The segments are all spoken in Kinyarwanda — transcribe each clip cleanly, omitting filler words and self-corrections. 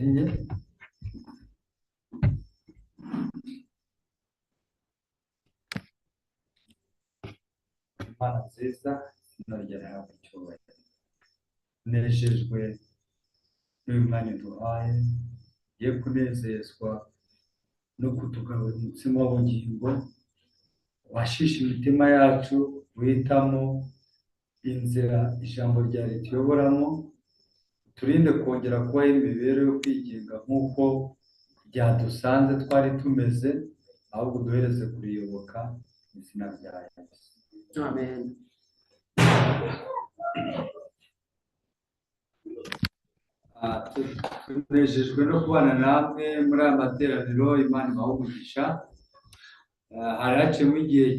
enye Imana nziza sinongera ntabwo icyubahiro nejejwe n'uyu mwanya duhaye ye kunezezwa no kutugaburira umutsima w'ubugingo washisha imitima yacu guhitamo inzira ijambo rya rituyoboramo turinde kongera kubaho imibereho yo kwigenga nk'uko ryadusanze twari tumeze ahubwo duhereze kuriyoboka mu izina rya Yesu. Amen. Tunejejwe no kubana namwe muri aya materaniro Imana ibahe umugisha. Hari haciyemo igihe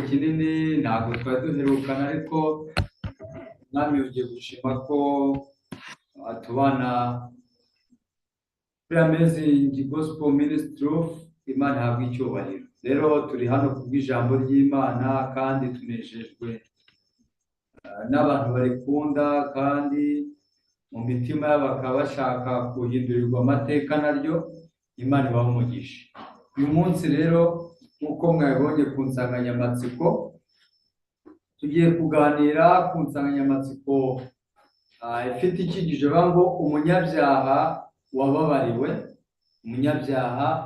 kinini ntabwo twari duherukana ariko Umwami yongeye gushima ko tubana kuri Amazing Gospel Ministry. Imana ihabwa icyubahiro. Rero turi hano kubw'ijambo ry'Imana kandi tunejejwe n'abantu barikunda kandi mu mitima yabo bakaba bashaka guhindurirwa amateka naryo. Imana ibahe umugisha. Uyu munsi rero nk'uko mwabibonye ku nsanganyamatsiko tugiye kuganira ku nsanganyamatsiko ifite icyigisho ngo umunyabyaha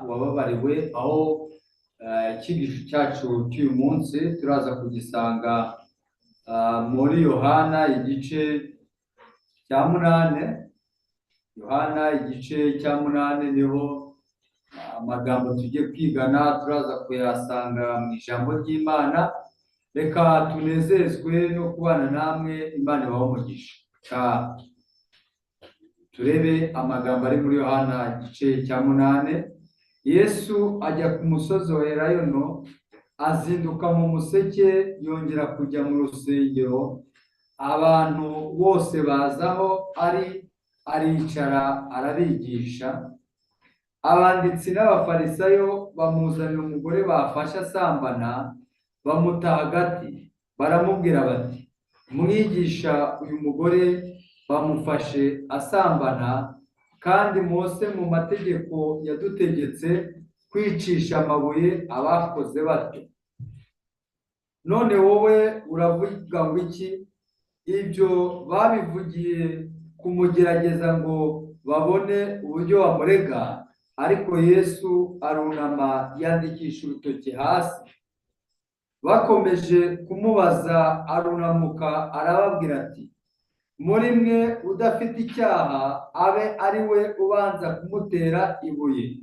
wababariwe, aho icyigisho cyacu cy'uyu munsi turaza kugisanga muri Yohana igice cya 8 niho amagambo tugiye kwigana turaza kuyasanga mu ijambo ry'Imana. Reka tunezezwe no kubana namwe. Imana ibahe umugisha. Turebe amagambo ari muri Yohana igice cya 8. Yesu ajya ku musozi wa Elayono, azinduka mu museke, yongera kujya mu rusengero. Abantu bose bazaho aricara arabigisha. Abanditsi n'abafarisayo bamuzanira umugore bafashe asambana, bamuta hagati, baramubwira bati, mwigisha, uyu mugore bamufashe asambana, kandi Mose mu mategeko yadutegetse kwicisha amabuye abakoze batyo. None wowe uravuga ngo iki? Ibyo babivugiye kumugerageza ngo babone uburyo bamurega. Ariko Yesu arunama yandikisha urutoki hasi. Bakomeje kumubaza arunamuka arababwira ati, muri mwe udafite icyaha abe ari we ubanza kumutera ibuye.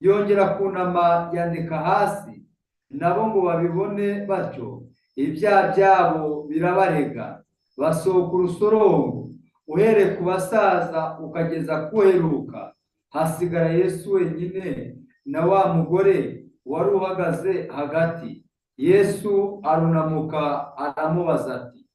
Yongera kunama yandika hasi. Nabo ngo babibone batyo, ibyaha byabo birabarega. Basohoka urusorongo, uhereye ku basaza ukageza kuheruka. Hasigara Yesu wenyine na wa mugore wari uhagaze hagati. Yesu arunamuka aramubaza ati,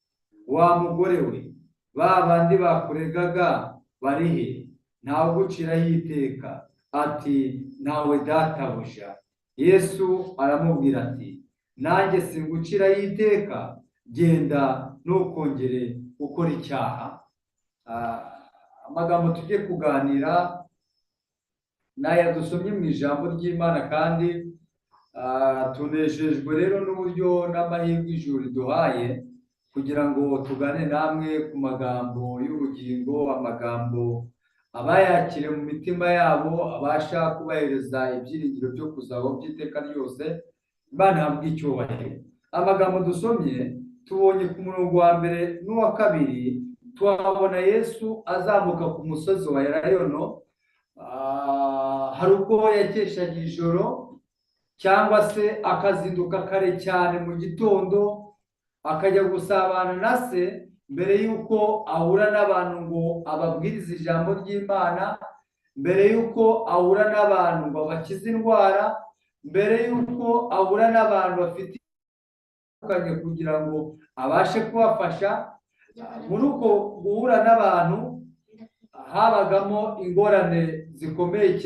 wa mugore we, ba bandi bakuregaga bari he? Ntawe uguciraho iteka? Ati, ntawe databuja. Yesu aramubwira ati, nanjye singuciraho iteka, genda ntukongere gukora icyaha. Amagambo tugiye kuganira n'aya dusomye mu ijambo ry'Imana, kandi tunejejwe rero n'uburyo n'amahirwe ijuru riduhaye kugira ngo tugane namwe ku magambo y'ubugingo, amagambo abayakire mu mitima yabo abasha kubahereza ibyiringiro byo kuzabaho by'iteka ryose. Imana ihabwe icyubahiro. Amagambo dusomye tubonye ku murongo wa mbere n'uwa kabiri, tuhabona Yesu azamuka ku musozi wa Elayono. Hari ubwo yakeshaga ijoro cyangwa se akazinduka kare cyane mu gitondo akajya gusabana na se mbere y'uko ahura n'abantu ngo ababwirize ijambo ry'Imana, mbere y'uko ahura n'abantu ngo bakize indwara, mbere y'uko ahura n'abantu bafite kugira ngo abashe kubafasha. Muri uko guhura n'abantu habagamo ingorane zikomeye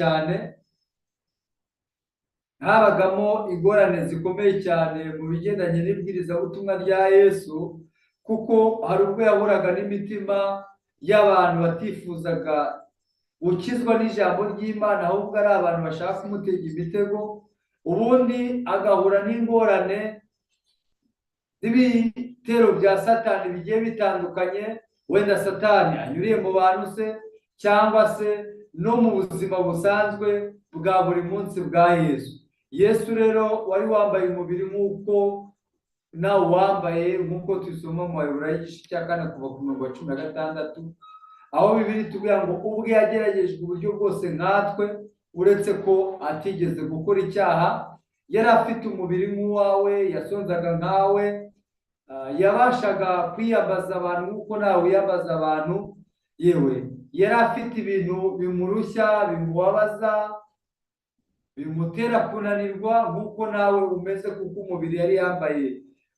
cyane mu bigendanye n'ibwirizabutumwa rya Yesu, kuko hari ubwo yahuraga n'imitima y'abantu batifuzaga gukizwa n'ijambo ry'Imana, ahubwo ari abantu bashaka kumutega imitego, ubundi agahura n'ingorane n'ibitero bya Satani bigiye bitandukanye, wenda Satani anyuriye mu bantu se, cyangwa se no mu buzima busanzwe bwa buri munsi bwa Yesu. Yesu rero wari wambaye umubiri nk'uko nawe wambaye, nk'uko tubisoma mu Baheburayo igice cya 4 kuva ku murongo wa 16, aho Bibiliya itubwira ngo ubwe yageragejwe uburyo bwose nkatwe, uretse ko atigeze gukora icyaha. Yari afite umubiri nk'uwawe, yasonzaga nkawe, yabashaga kwiyambaza abantu nk'uko nawe wiyambaza abantu. Yewe yari afite ibintu bimurushya, bimubabaza, bimutera kunanirwa nk'uko nawe umeze, kuko umubiri yari yambaye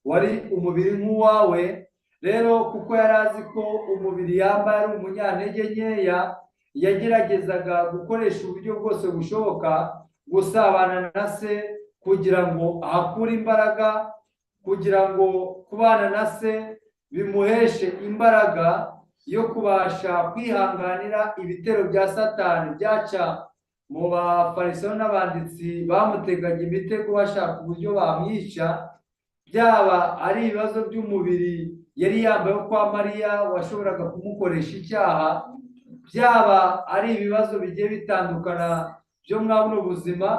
wari umubiri nk'uwawe. Rero kuko yari azi ko umubiri yambaye ari umunyantege nkeya, yageragezaga gukoresha uburyo bwose bushoboka gusabana na se, kugira ngo ahakure imbaraga, kugira ngo kubana na se bimuheshe imbaraga yo kubasha kwihanganira ibitero bya Satani byaca mu bafarisayo n'abanditsi bamutegaga imitego bashaka uburyo bamwica, byaba ari ibibazo by'umubiri yari yambaye kwa Mariya washoboraga kumukoresha icyaha, byaba ari ibibazo bigiye bitandukana byo mwa buno buzima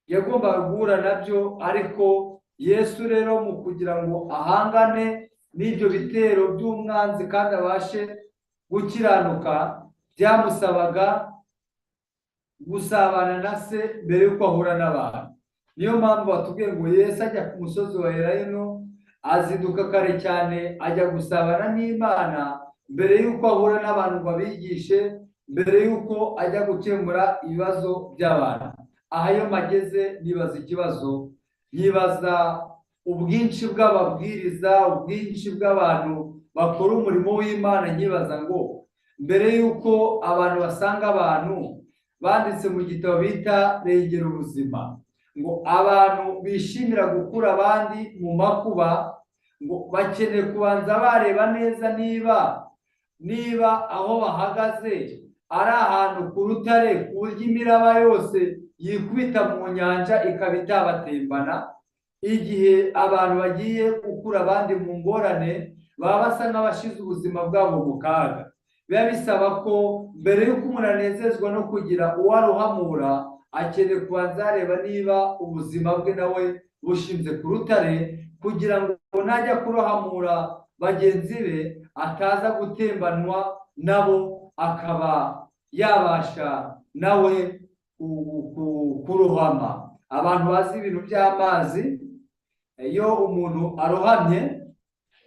yagombaga guhura nabyo. Ariko Yesu rero mu kugira ngo ahangane n'ibyo bitero by'umwanzi kandi abashe gukiranuka, byamusabaga gusabana na se mbere y'uko ahura n'abantu. Niyo mpamvu batubwiye ngo Yesu ajya ku musozi wa Elayono, azinduka kare cyane ajya gusabana n'Imana mbere y'uko ahura n'abantu ngo abigishe, mbere y'uko ajya gukemura ibibazo by'abantu. Aha iyo mageze nibaza ikibazo, yibaza ubwinshi bw'ababwiriza, ubwinshi bw'abantu bakora umurimo w'Imana. Nyibaza ngo mbere y'uko abantu basanga abantu banditse mu gitabo bita Rengera Ubuzima, ngo abantu bishimira gukura abandi mu makuba, ngo bakeneye kubanza bareba neza niba aho bahagaze ari ahantu ku rutare, ku buryo imiraba yose yikubita mu nyanja ikaba itabatembana. Igihe abantu bagiye gukura abandi mu ngorane, baba basa n'abashize ubuzima bwabo mu kaga. Biba bisaba ko mbere y'uko umuntu anezezwa no kugira uwo aruhamura, akeneye kubanza areba niba ubuzima bwe nawe bushinze ku rutare, kugira ngo najya kurohamura bagenzi be ataza gutembanwa nabo, akaba yabasha nawe kurohama. Abantu bazi ibintu by'amazi, iyo umuntu arohamye,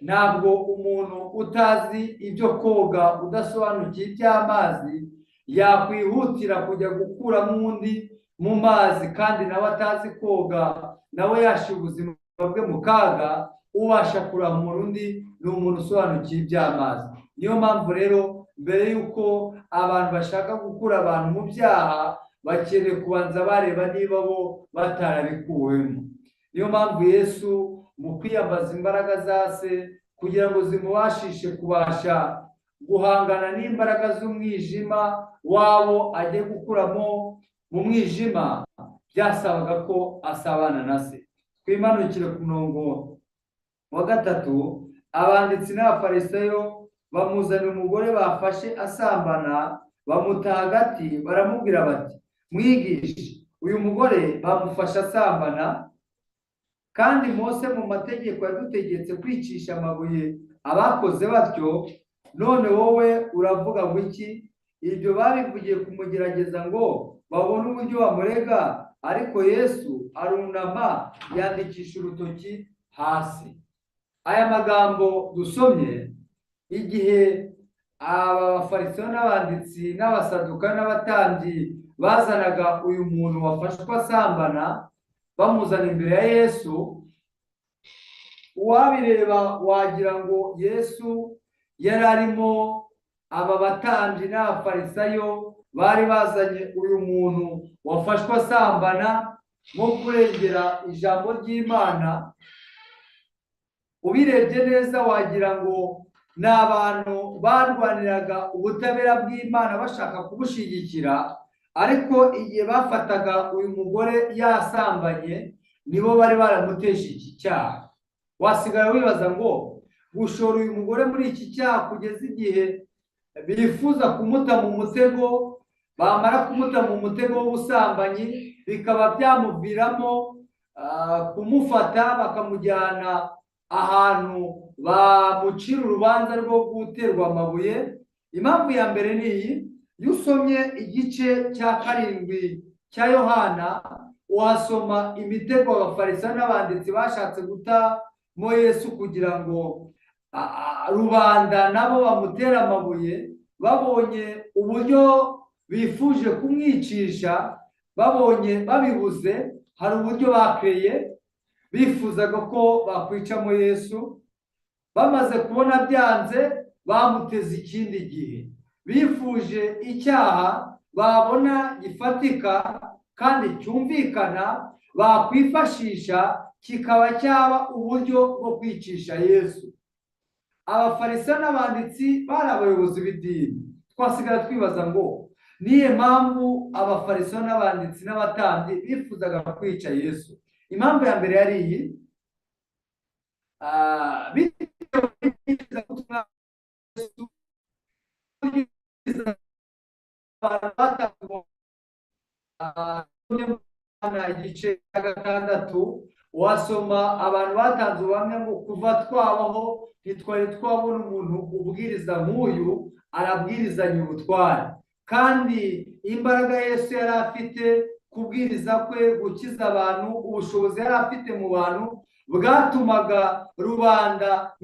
ntabwo umuntu utazi ibyo koga, udasobanukiye iby'amazi, yakwihutira kujya gukuramo undi mu mazi kandi nawe atazi koga, nawe yashyira ubuzima bwe mu kaga. Ubasha kuramura undi ni umuntu usobanukiye iby'amazi. Niyo mpamvu rero mbere y'uko abantu bashaka gukura abantu mu byaha, bakeneye kubanza bareba niba bo batarabikuwemo. Niyo mpamvu Yesu mu kwiyambaza imbaraga za se kugira ngo zimubashishe kubasha guhangana n'imbaraga z'umwijima wabo agiye gukuramo mu mwijima, byasabaga ko asabana na se. Twimanukire ku murongo wa 3. Abanditsi n'abafarisayo bamuzanira umugore bafashe asambana, bamuta hagati, baramubwira bati, mwigisha, uyu mugore bamufashe asambana, kandi Mose mu mategeko yadutegetse kwicisha amabuye abakoze batyo, none wowe uravuga ngo iki? Ibyo babivugiye kumugerageza ngo babone uburyo bamurega. Ariko Yesu arunama yandikisha urutoki hasi. Aya magambo dusomye, igihe abafarisayo n'abanditsi n'abasaduka n'abatambyi bazanaga uyu muntu wafashwe asambana bamuzana imbere ya Yesu, uwabireba wagira ngo Yesu yari arimo aba batambyi n'abafarisayo bari bazanye uyu muntu wafashwe asambana nko kurengera ijambo ry'Imana, ubirebye neza wagira ngo ni abantu barwaniraga ubutabera bw'Imana bashaka kubushyigikira, ariko igihe bafataga uyu mugore yasambanye nibo bari baramutesha iki cyaha. Wasigara wibaza ngo gushora uyu mugore muri iki cyaha kugeza igihe bifuza kumuta mu mutego, bamara kumuta mu mutego w'ubusambanyi bikaba byamuviramo kumufata bakamujyana ahantu bamucira urubanza rwo guterwa amabuye. Impamvu ya mbere ni iyi: iyo usomye igice cya 7 cya Yohana uhasoma imitego abafarisayo n'abanditsi bashatse gutamo Yesu kugira ngo rubanda nabo bamutera amabuye. Babonye uburyo bifuje kumwicisha, babonye babibuze, hari uburyo bakreye bifuzaga ko bakwicamo Yesu. Bamaze kubona byanze, bamuteze ikindi gihe. Bifuje icyaha babona gifatika kandi cyumvikana bakwifashisha kikaba cyaba uburyo bwo kwicisha Yesu. Abafarisayo n'abanditsi bari abayobozi b'idini. Twasigara twibaza ngo niye mpamvu abafarisayo n'abanditsi n'abatambyi bifuzaga kwica Yesu. Impamvu ya mbere yari iyi: igice cya 6 wasoma abantu batanze ubuhamya ngo kuva twabaho ntitwari twabona umuntu ubwiriza nk'uyu, arabwirizanya ubutware. Kandi imbaraga Yesu yari afite, kubwiriza kwe, gukiza abantu, ubushobozi yari afite mu bantu bwatumaga rubanda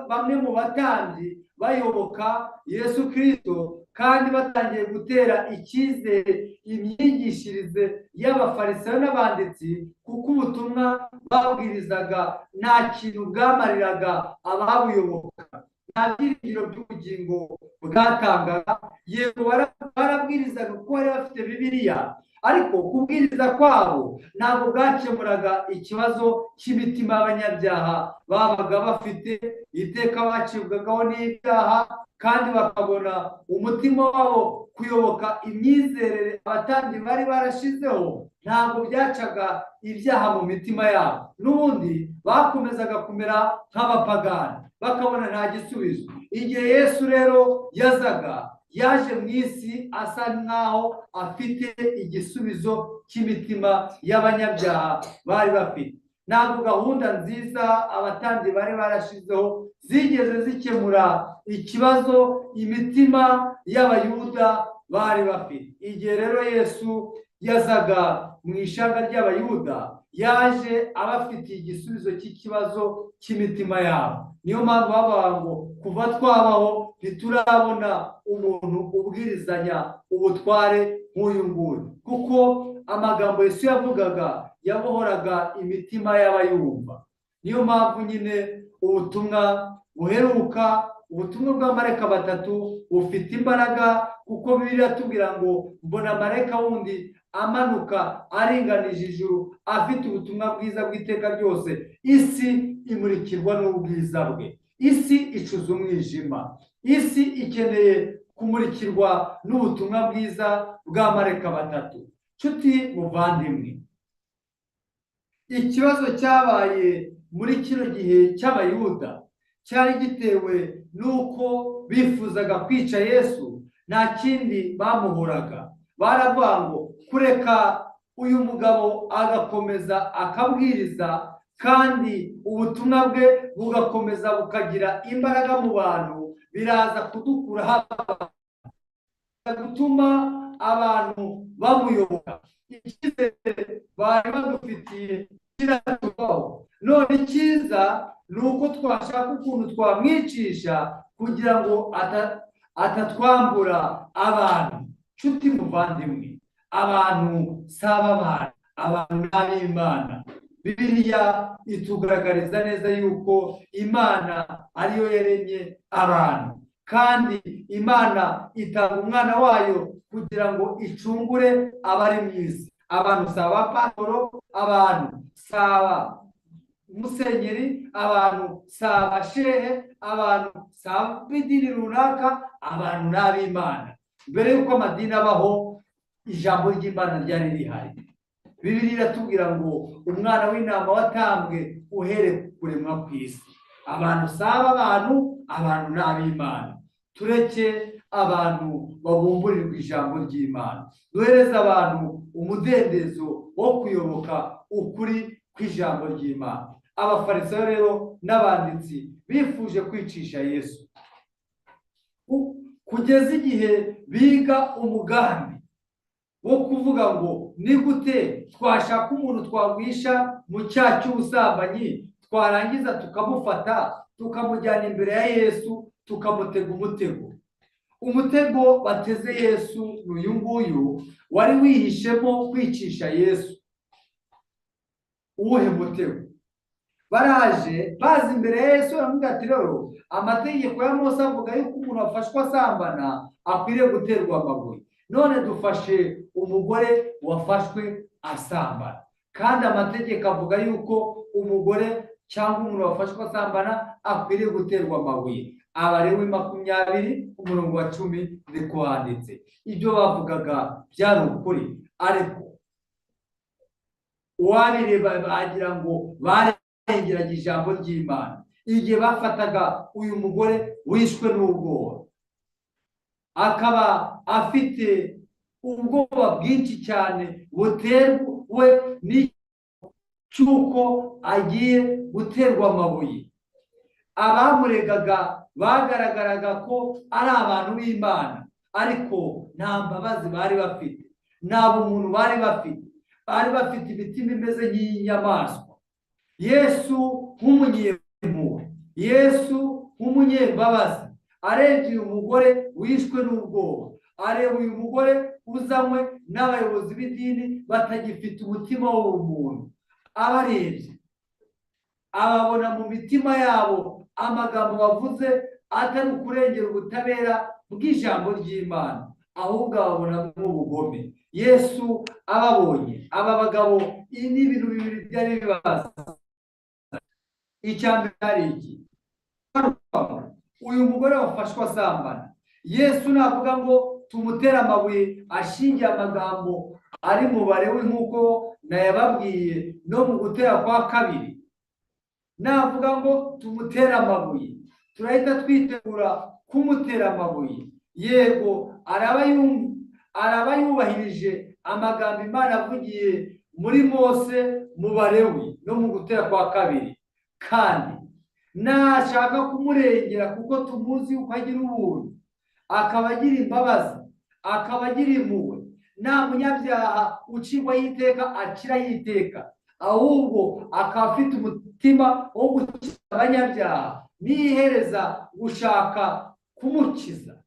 bamwe mu batambyi bayoboka Yesu Kristo, kandi batangiye gutera icyizere imyigishirize y'abafarisayo n'abanditsi, kuko ubutumwa babwirizaga nta kintu bwamariraga ababuyoboka, nta byiringiro by'ubugingo bwatangaga. Yego barabwirizaga kuko bari bafite Bibiliya, ariko kubwiriza kwabo ntabwo bwakemuraga ikibazo cy'imitima y'abanyabyaha babaga bafite. Iteka bacibwagaho n'ibyaha, kandi bakabona umutima wabo kuyoboka imyizerere abatambyi bari barashizeho ntabwo byacaga ibyaha mu mitima yabo. N'ubundi bakomezaga kumera nk'abapagani, bakabona nta gisubizo. Igihe Yesu rero yazaga, yaje mu isi asa nkaho afite igisubizo cy'imitima y'abanyabyaha bari bafite. Ntabwo gahunda nziza abatambyi bari barashizeho zigeze zikemura ikibazo imitima y'Abayuda bari bafite. Igihe rero Yesu yazaga mu ishanga ry'Abayuda, yaje abafitiye igisubizo cy'ikibazo cy'imitima yabo. Niyo mpamvu bavuga ngo kuva twabaho ntiturabona umuntu ubwirizanya ubutware nk'uyu nguyu, kuko amagambo Yesu yavugaga yabohoraga imitima y'abayumva. Niyo mpamvu nyine ubutumwa buheruka, ubutumwa bw'amarayika batatu bufite imbaraga, kuko Bibiliya tubwira ngo mbona marayika wundi amanuka aringanije ijuru, afite ubutumwa bwiza bw'iteka ryose. Isi imurikirwa n'ubwiza bwe, isi icuza umwijima, isi ikeneye kumurikirwa n'ubutumwa bwiza bw'amarayika batatu. Nshuti muvandimwe, ikibazo cyabaye muri kino gihe cy'Abayuda cyari gitewe n'uko bifuzaga kwica Yesu. Nta kindi bamuhoraga, baravuga ngo kureka uyu mugabo agakomeza akabwiriza, kandi ubutumwa bwe bugakomeza bukagira imbaraga mu bantu, biraza kudukuraho, gutuma abantu bamuyoboka. Icyizere bari badufitiye kiratuvaho. None icyiza ni uko twashaka ukuntu twamwicisha kugira ngo atatwambura abantu. Nshuti muvandimwe, abantu saba abantu, abantu n'ab'Imana. Bibiliya itugaragariza neza yuko Imana ariyo yaremye abantu, kandi Imana itanga umwana wayo kugira ngo icungure abari mu isi. Abantu saba Pawulo, abantu saba musenyeri, abantu si abashehe, abantu si ab'idini runaka, abantu ni ab'Imana. Mbere y'uko amadini abaho, ijambo ry'Imana ryari rihari. Bibiliya iratubwira ngo umwana w'intama watambwe uhereye ku kuremwa kw'isi. Abantu si abantu ni ab'Imana. Tureke abantu babumburirwa ijambo ry'Imana, duhereze abantu umudendezo wo kuyoboka ukuri kw'ijambo ry'Imana. Abafarisayo rero n'abanditsi bifuje kwicisha Yesu kugeza igihe biga umugambi wo kuvuga ngo ni gute twashaka umuntu twagwisha mu cyaha cy'ubusambanyi, twarangiza tukamufata tukamujyana imbere ya Yesu tukamutega umutego. Umutego bateze Yesu n'uyu nguyu wari wihishemo kwicisha Yesu. Uwuhe mutego? Baraje bazi imbere ya Yesu baramubwira ati rero amategeko ya Mose avuga yuko umuntu wafashwe asambana akwiriye guterwa amabuye, none dufashe umugore wafashwe asambana, kandi amategeko avuga yuko umugore cyangwa umuntu wafashwe asambana akwiriye guterwa amabuye. Abalewi 20:10 niko handitse. Ibyo bavugaga byari ukuri, ariko uwabireba bagira ngo barengeraga ijambo ry'Imana. Igihe bafataga uyu mugore wishwe n'ubwoba, akaba afite ubwoba bwinshi cyane butewe n'icyuko agiye guterwa amabuye, abamuregaga bagaragaraga ko ari abantu b'Imana, ariko nta mbabazi bari bafite, nta bumuntu bari bafite imitima imeze nk'iy'inyamaswa. Yesu nk'umunyempuhwe, Yesu nk'umunyembabazi, arebye uyu mugore wishwe n'ubwoba, areba uyu mugore uzanywe n'abayobozi b'idini batagifite umutima w'ubumuntu, abarebye ababona mu mitima yabo amagambo bavuze atari ukurengera ubutabera bw'ijambo ry'Imana, ahubwo ababonamo ubugome. Yesu ababonye aba bagabo, ibi ni ibintu bibiri byari bibaza. Icya mbere ari iki: uyu mugore wafashwe asambana, Yesu navuga ngo tumutere amabuye ashingiye amagambo ari mu Balewi nk'uko nayababwiye no mu gutera kwa kabiri, navuga ngo tumutere amabuye, turahita twitegura kumutera amabuye. Yego araba yubahirije amagambo Imana avugiye muri Mose mu Balewi no mu gutera kwa kabiri, kandi nashaka kumurengera kuko tumuzi yuko agira ubuntu, akaba agira imbabazi, akaba agira impuhwe. Nta munyabyaha ucirwaho iteka akira yiteka, ahubwo akaba afite umutima wo gukiza abanyabyaha, nihereza gushaka kumukiza,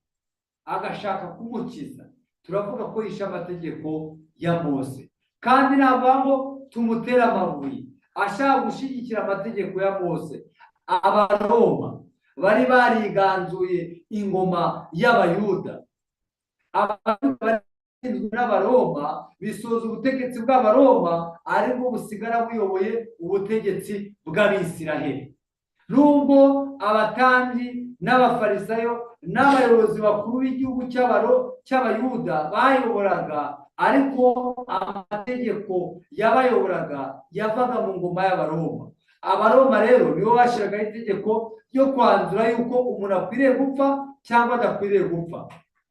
agashaka kumukiza. Turavuga ko yishe amategeko ya Mose, kandi navuga ngo tumutere amabuye ashaka gushyigikira amategeko ya Mose. Abaroma bari bariganzuye ingoma y'Abayuda, n'Abaroma bisoza ubutegetsi bw'Abaroma, aribwo busigara buyoboye ubutegetsi bw'Abisiraheli. Nubwo abatambyi n'abafarisayo n'abayobozi bakuru b'igihugu cy'Abayuda bayoboraga, ariko amategeko yabayoboraga yavaga mu ngoma y'Abaroma. Abaroma rero nibo bashyiragaho itegeko ryo kwanzura yuko umuntu akwiriye gupfa cyangwa adakwiriye gupfa.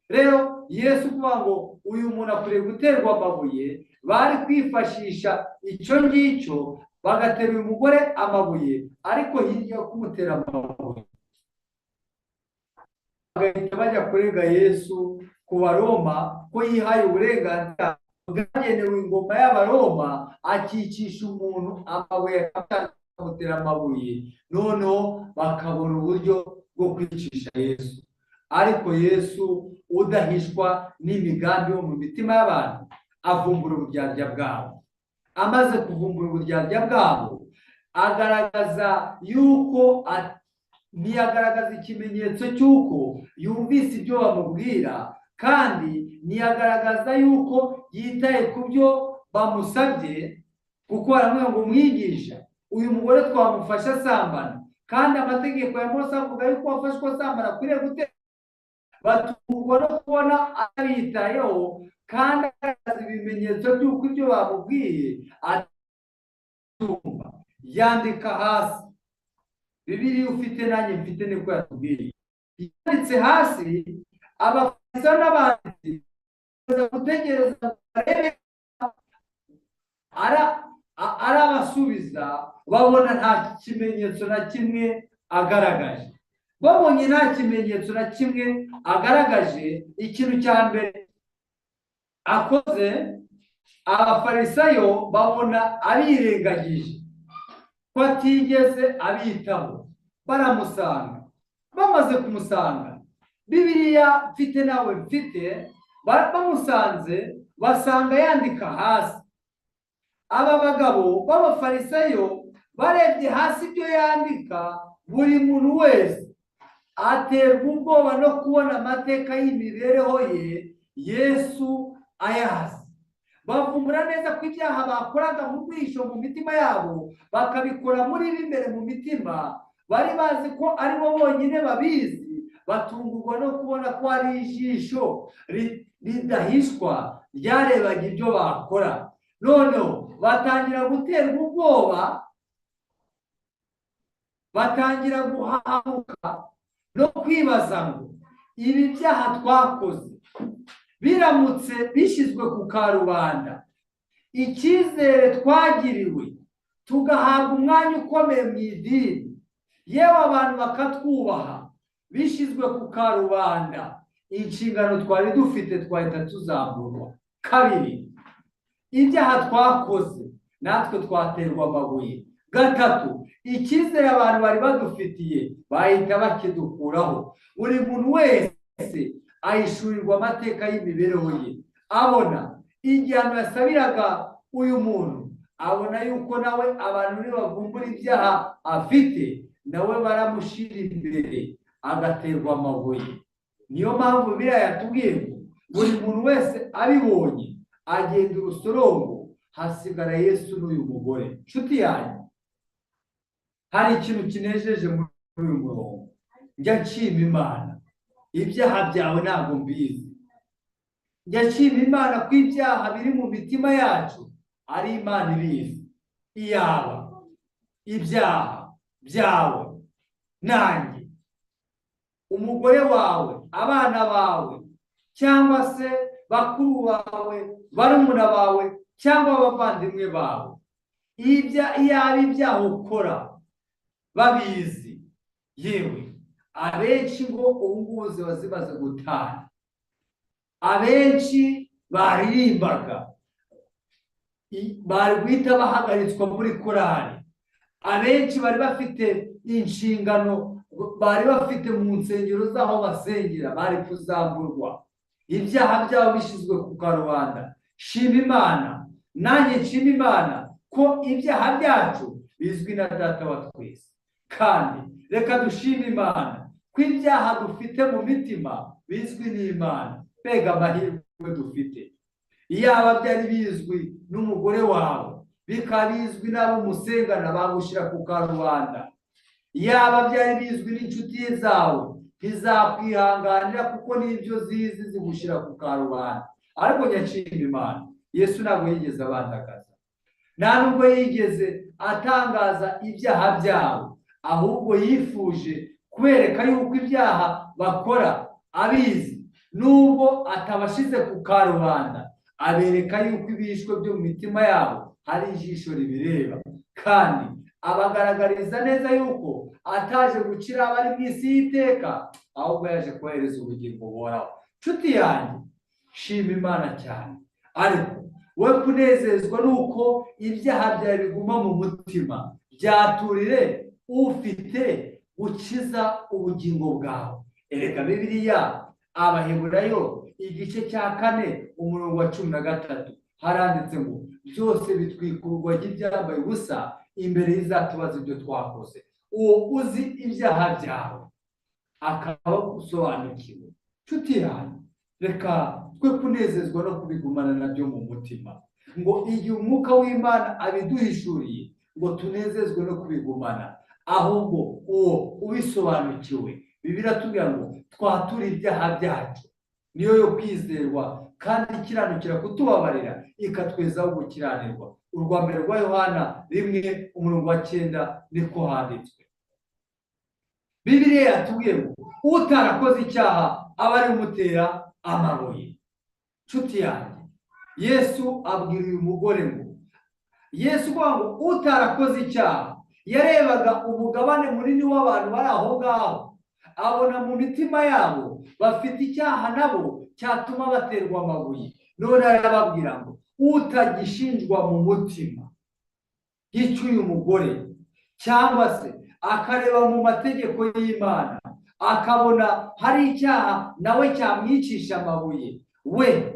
Rero Yesu kuvuga ngo uyu muntu akwiriye guterwa amabuye, bari kwifashisha icyo ngicyo bagatera uyu mugore amabuye, ariko hirya yo kumutera amabuye bagahita bajya kurega Yesu ku Baroma ko yihaye uburenganzira bwagenewe ingoma y'Abaroma, akicisha umuntu amabuye akamutera amabuye, noneho bakabona uburyo bwo kwicisha Yesu. Ariko Yesu udahishwa n'imigambi yo mu mitima y'abantu avumbura uburyarya bwabo. Amaze kuvumbura uburyarya bwabo, agaragaza yuko ntiyagaragaza ikimenyetso cy'uko yumvise ibyo bamubwira, kandi ntiyagaragaza yuko yitaye ku byo bamusabye, kuko baramubwira ngo mwigisha uyu mugore twamufasha asambana, kandi amategeko ya Mose avuga yuko wafashwe asambana akwiriye gutera. Batungurwa no kubona abitayeho kandi agaragaza ibimenyetso by'uko ibyo bamubwiye atumva. Yandika hasi. Bibiliya ufite nanjye mfite niko yatubwiye. Yanditse hasi, abafarisayo n'abanditsi baza gutegereza barebe arabasubiza, babona nta kimenyetso na kimwe agaragaje. Babonye nta kimenyetso na kimwe agaragaje, ikintu cya mbere akoze, abafarisayo babona abirengagije ko atigeze abitaho. Baramusanga. Bamaze kumusanga, Bibiliya mfite nawe mfite, bamusanze basanga yandika hasi. Aba bagabo b'abafarisayo barebye hasi ibyo yandika, buri muntu wese aterwa ubwoba no kubona amateka y'imibereho ye Yesu ayazi. Bavumbura neza ko ibyaha bakoraga mu bwisho mu mitima yabo bakabikora muri b'imbere mu mitima, bari bazi ko ari bo bonyine babizi. Batungurwa no kubona ko ari ijisho ridahishwa ryarebaga ibyo bakora. Noneho batangira guterwa ubwoba, batangira guhahamuka no kwibaza ngo ibi byaha twakoze biramutse bishyizwe ku karubanda, icyizere twagiriwe tugahabwa umwanya ukomeye mu idini, yewe abantu bakatwubaha, bishyizwe ku karubanda, inshingano twari dufite twahita tuzamurwa. Kabiri, ibyaha twakoze natwe twaterwa amabuye. Gatatu, icyizere abantu bari badufitiye bahita bakidukuraho. Buri muntu wese ahishurirwa amateka y'imibereho ye, abona igihano yasabiraga uyu muntu, abona yuko nawe abantu nibavumbura ibyaha afite, nawe baramushyira imbere agaterwa amabuye. Niyo mpamvu Bibiliya yatubwiye ngo buri muntu wese abibonye agenda urusorongo, hasigara Yesu n'uyu mugore. Nshuti yanjye, hari ikintu kinejeje muri uyu murongo. Njya nshima Imana, ibyaha byawe ntabwo mbizi. Njya nshima Imana ko ibyaha biri mu mitima yacu ari Imana ibizi. Iyaba ibyaha byawe, nanjye, umugore wawe, abana bawe, cyangwa se bakuru bawe, barumuna bawe, cyangwa abavandimwe bawe, iyaba ibyaha ukora babizi, yewe abenshi ngo ubu ngubu ziba zimaze gutana. Abenshi baririmbaga, bari guhita bahagaritswa muri korali. Abenshi bari bafite inshingano, bari bafite mu nsengero z'aho basengera, bari kuzamurwa. Ibyaha byabo bishyizwe ku karubanda. Shima Imana, nanjye nshima Imana ko ibyaha byacu bizwi na Data wa twese. Kandi reka dushime Imana ko ibyaha dufite mu mitima bizwi n'Imana. Mbega amahirwe dufite! Iyaba byari bizwi n'umugore wawe, bikaba bizwi n'abo musengana, bagushyira ku karubanda. Iyaba byari bizwi n'inshuti zawe, ntizakwihanganira kuko n'ibyo zizi zigushyira ku karubanda. Ariko nyashima Imana, Yesu ntabwo yigeze abandagaza, nta nubwo yigeze atangaza ibyaha byabo, ahubwo yifuje kubereka yuko ibyaha bakora abizi, nubwo atabashyize ku karubanda, abereka yuko ibishwe byo mu mitima yabo hari ijisho ribireba, kandi abagaragariza neza yuko ataje gukira abari mu isi y'iteka, ahubwo yaje kohereza ubugingo buhoraho. Nshuti yanjye, shima Imana cyane, ariko we kunezezwa nuko ibyaha byawe biguma mu mutima. Byaturire ufite gukiza ubugingo bwawe. Erega Bibiliya, Abaheburayo igice cya 4 umurongo wa 13 haranditse ngo byose bitwikurwa ry'ibyambaye ubusa imbere y'izatubaza ibyo twakoze. Uwo uzi ibyaha byawe akaba gusobanukiwe. Nshuti yanjye, reka twe kunezezwa no kubigumana nabyo mu mutima, ngo igihe umwuka w'Imana abiduhishuriye, ngo tunezezwe no kubigumana, ahubwo uwo ubisobanukiwe Bibiliya iratubwira ngo twature ibyaha byacu, niyo yo kwizerwa kandi ikiranukira kutubabarira ikatwezaho gukiranirwa. Urwa mbere rwa Yohana 1:9 niko handitswe. Bibiliya yatubwiye ngo utarakoze icyaha aba ari umutera amabuye. Nshuti yanjye, Yesu abwira uyu mugore ngo Yesu kuvuga ngo utarakoze icyaha yarebaga umugabane munini w'abantu bari aho ngaho, abona mu mitima yabo bafite icyaha nabo cyatuma baterwa amabuye. None arababwira ngo utagishinjwa mu mutima y'uyu mugore, cyangwa se akareba mu mategeko y'Imana akabona hari icyaha nawe cyamwicisha amabuye, we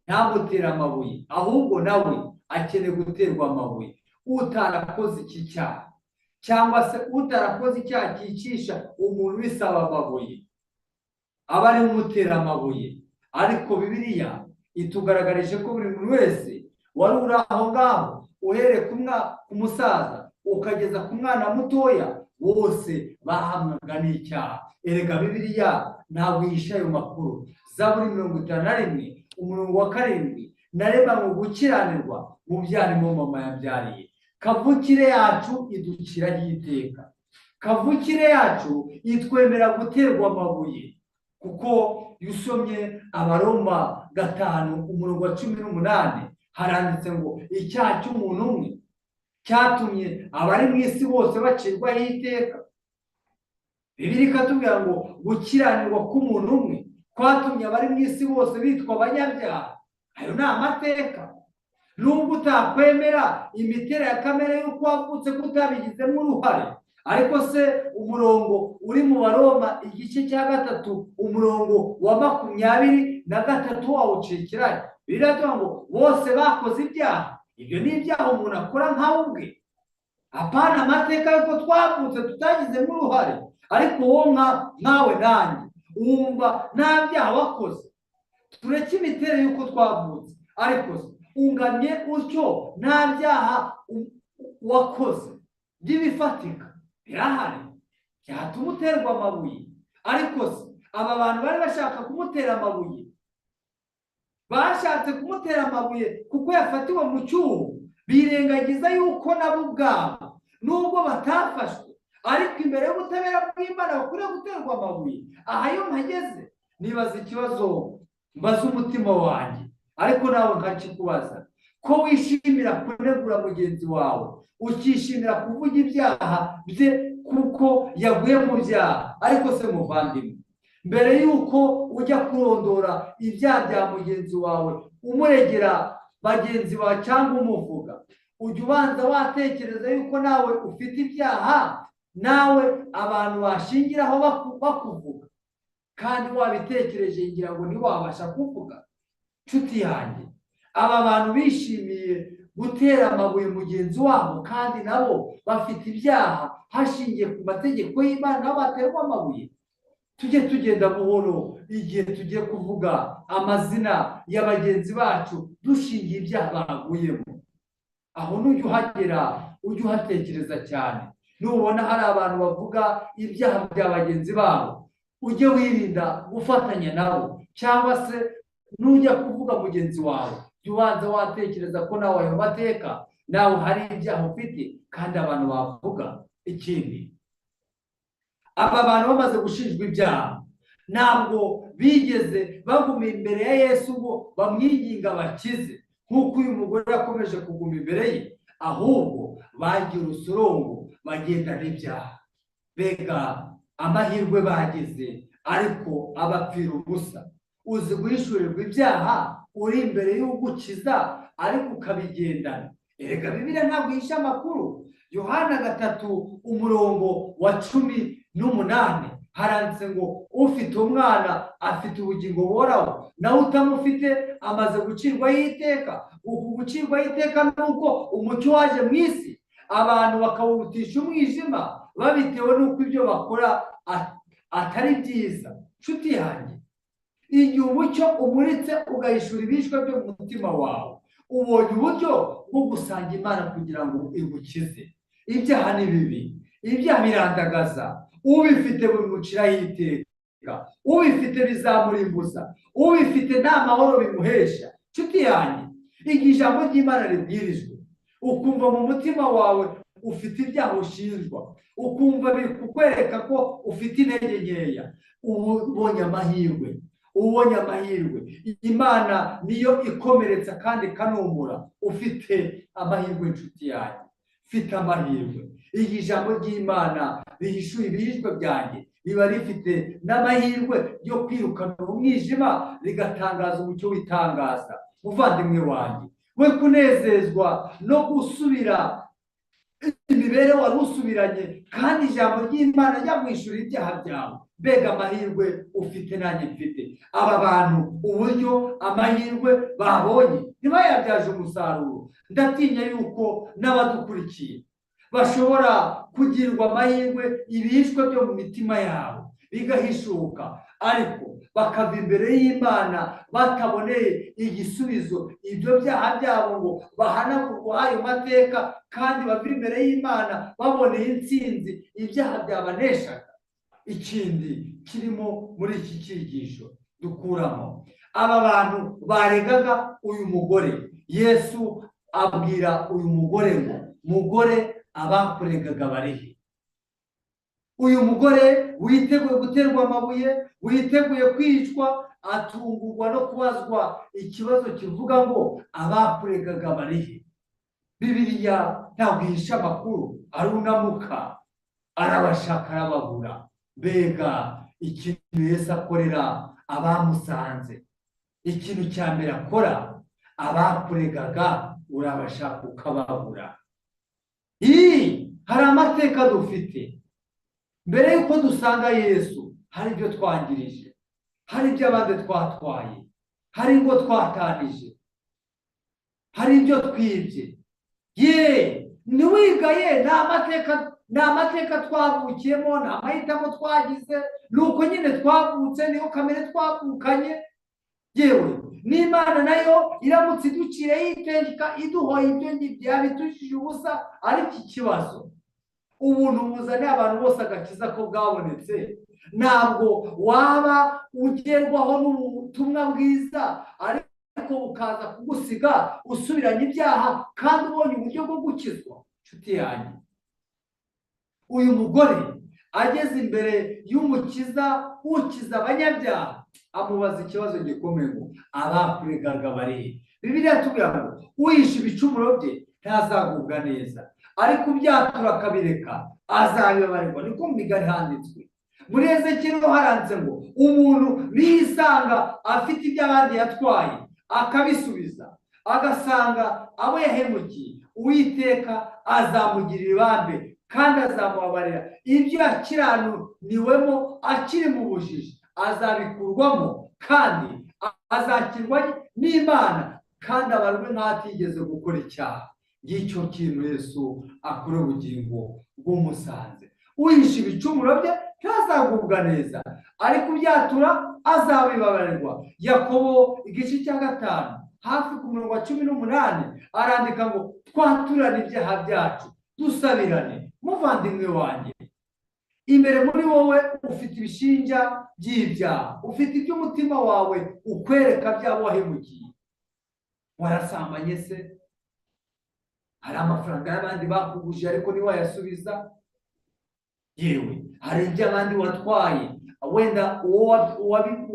ntamutera amabuye, ahubwo nawe akeneye guterwa amabuye. Utarakoze iki cyaha, cyangwa se utarakoze icyaha cyicisha umuntu bisaba amabuye, aba ari umutera amabuye. Ariko Bibiliya itugaragarije ko buri muntu wese wari uri aho ngaho, uhereye ku musaza ukageza ku mwana mutoya, bose bahamwaga n'icyaha. Erega Bibiliya ntabwo yishe ayo makuru. Zaburi 51:7 nareba ngo gukiranirwa mu byarimo mama yabyariye. Kavukire yacu idukiraho iteka, kavukire yacu itwemera guterwa amabuye, kuko iyo usomye Abaroma 5:18 haranditse ngo icyaha cy'umuntu umwe cyatumye abari mu isi bose bacirwaho iteka. Bibiliya ikatubwira ngo gukiranirwa k'umuntu umwe kwatumye abari mu isi bose bitwa abanyabyaha. Ayo ni amateka. Nubwo utakwemera imiterere ya kamere y'uko wavutse kutabigizemo uruhare, ariko se umurongo uri mu Baroma 3:23 wawucikiranye. Biravuga ngo bose bakoze ibyaha. Ibyo ni ibyaha umuntu akora nkawe ubwe, apana amateka y'uko twavutse tutagizemo uruhare. Ariko wowe nkawe nanjye wumva nta byaha wakoze. Tureke imiterere y'uko twavutse, ariko ungamye utyo nta byaha wakoze by'ibifatika birahari byatuma uterwa amabuye. Ariko aba bantu bari bashaka kumutera amabuye, bashatse kumutera amabuye kuko yafatiwe mu cyuho, birengagiza yuko nabo ubwabo nubwo batafashwe, ariko imbere y'ubutabera bw'Imana bakwiriye guterwa amabuye. Aha iyo mpageze nibaza ikibazo mbaza umutima wanjye, ariko nawe nkakikubaza, ko wishimira kunegura mugenzi wawe, ukishimira kuvuga ibyaha bye kuko yaguye mu byaha. Ariko se muvandimwe, mbere y'uko ujya kurondora ibyaha bya mugenzi wawe umuregera bagenzi bawe cyangwa umuvuga, ujya ubanza watekereza yuko nawe ufite ibyaha, nawe abantu bashingiraho bakuvuga, kandi wabitekereje ngira ngo ntiwabasha kuvuga. Nshuti yanjye, aba bantu bishimiye gutera amabuye mugenzi wabo, kandi nabo bafite ibyaha hashingiye ku mategeko y'Imana, nabo baterwa amabuye. Tujye tugenda buhoro igihe tugiye kuvuga amazina ya bagenzi bacu dushingiye ibyaha baguyemo. Aho nujya uhagera ujye uhatekereza cyane. Nubona hari abantu bavuga ibyaha bya bagenzi babo, ujye wirinda gufatanya nabo, cyangwa se nujya kuvuga mugenzi wawe jya ubanza watekereza ko nawe ayo mateka nawe hari ibyaha ufite kandi abantu bavuga. Ikindi, aba bantu bamaze gushinjwa ibyaha ntabwo bigeze baguma imbere ya Yesu ngo bamwinginga bakize nk'uko uyu mugore yakomeje kuguma imbere ye, ahubwo bagiye urusorongo bagendana ibyaha. Bega amahirwe bagize, ariko abapfira ubusa. Uzi guhishurirwa ibyaha uri imbere y'ugukiza, ariko ukabigendana. Erega Bibiliya ntabwo ihisha amakuru. Yohana 3:18 haranditse ngo ufite umwana afite ubugingo buhoraho, nawe utamufite amaze gucirwaho iteka. Uku gucirwaho iteka ni uko umucyo waje mu isi, abantu bakawurutisha umwijima babitewe n'uko ibyo bakora atari byiza. Nshuti yanjye, igihe umucyo umuritse ugahishura ibishwe byo mu mutima wawe, ubonye uburyo bwo gusanga Imana kugira ngo igukize. Ibyaha ni bibi, ibyaha birandagaza, ubifite bimuciraho iteka, ubifite bizamurimbuza, ubifite nta mahoro bimuhesha. Nshuti yanjye, igihe ijambo ry'Imana ribwirijwe ukumva mu mutima wawe ufite ibyaha ushinjwa, ukumva biri kukwereka ko ufite intege nkeya, ubonye amahirwe, ubonye amahirwe. Imana niyo ikomeretsa kandi ikanumura. Ufite amahirwe nshuti yanjye, ufite amahirwe. Iri jambo ry'Imana rihishuye ibihishwe byanjye, riba rifite n'amahirwe yo kwirukana umwijima rigatangaza umucyo w'itangaza. Muvandimwe wanjye, we kunezezwa no gusubira imibereho wari usubiranye, kandi ijambo ry'Imana ryamwishyura ibyaha byawe. Mbega amahirwe ufite nanjye mfite. Aba bantu uburyo amahirwe babonye ntibayabyaje umusaruro. Ndatinya yuko n'abadukurikiye bashobora kugirwa amahirwe ibihishwe byo mu mitima yabo bigahishuka, ariko bakava imbere y'Imana bataboneye igisubizo ibyo byaha byabo ngo bahanagurwe ayo mateka, kandi bavira imbere y'Imana baboneye intsinzi ibyaha byabaneshaga. Ikindi kirimo muri iki cyigisho dukuramo, aba bantu baregaga uyu mugore, Yesu abwira uyu mugore ngo, mugore, abakuregaga barihe? Uyu mugore witeguye guterwa amabuye, witeguye kwicwa, atungurwa no kubazwa ikibazo kivuga ngo abakuregaga barihe. Bibiliya ntabwo ihisha amakuru, arunamuka arabashaka arababura. Mbega ikintu Yesu akorera abamusanze, ikintu cya mbere akora, abakuregaga urabashaka ukababura. Hari amateka dufite. Mbere y'uko dusanga Yesu, hari ibyo twangirije, hari ibyo abandi twatwaye, hari ingo twatanije, hari ibyo twibye. Ntiwigaye, ni amateka twavukiyemo, ni amahitamo twagize, ni uko nyine twavutse, niyo kamere twavukanye. Yewe n'Imana nayo iramutse iducireho iteka iduhoye ibyo ngibyo yabitujije ubusa. Ariko ikibazo, ubuntu buzaniye abantu bose agakiza ko bwabonetse, ntabwo waba ugerwaho n'ubutumwa bwiza ariko bukaza kugusiga usubiranye ibyaha kandi ubonye uburyo bwo gukizwa. Nshuti yanjye, uyu mugore ageze imbere y'umukiza ukiza abanyabyaha, amubaza ikibazo gikomeye ngo abakuregaga barihe? Bibiliya itubwira ngo uhisha ibicumuro bye ntazagubwa neza, ariko ubyatura akabireka azabibabarirwa. Niko mu migani handitswe. Muri Ezekiyeli haranditse ngo umuntu nisanga afite ibyo abandi yatwaye akabisubiza, agasanga abo yahemukiye, Uwiteka azamugirira ibambe kandi azamubabarira. Ibyo yakiranuriwemo akiri mu bujiji azabikurwamo, kandi azakirwa n'Imana, kandi abarwe nk'atigeze gukora icyaha. Ngicyo kintu Yesu akora ubugingo bw'umusanze. Uhisha ibicumuro bye ntazagubwa neza, ariko ubyatura azabibabarirwa. Yakobo igice cya 5 hafi ku murongo wa 18 arandika ngo twaturane ibyaha byacu dusabirane. Muvandimwe wanjye, imbere muri wowe ufite ibishinja by'ibyaha, ufite ibyo umutima wawe ukwereka byabo wahemukiye. Warasambanye se? Hari amafaranga y'abandi bakuguje ariko ntiwayasubiza? Yewe hari ibyo abandi watwaye, wenda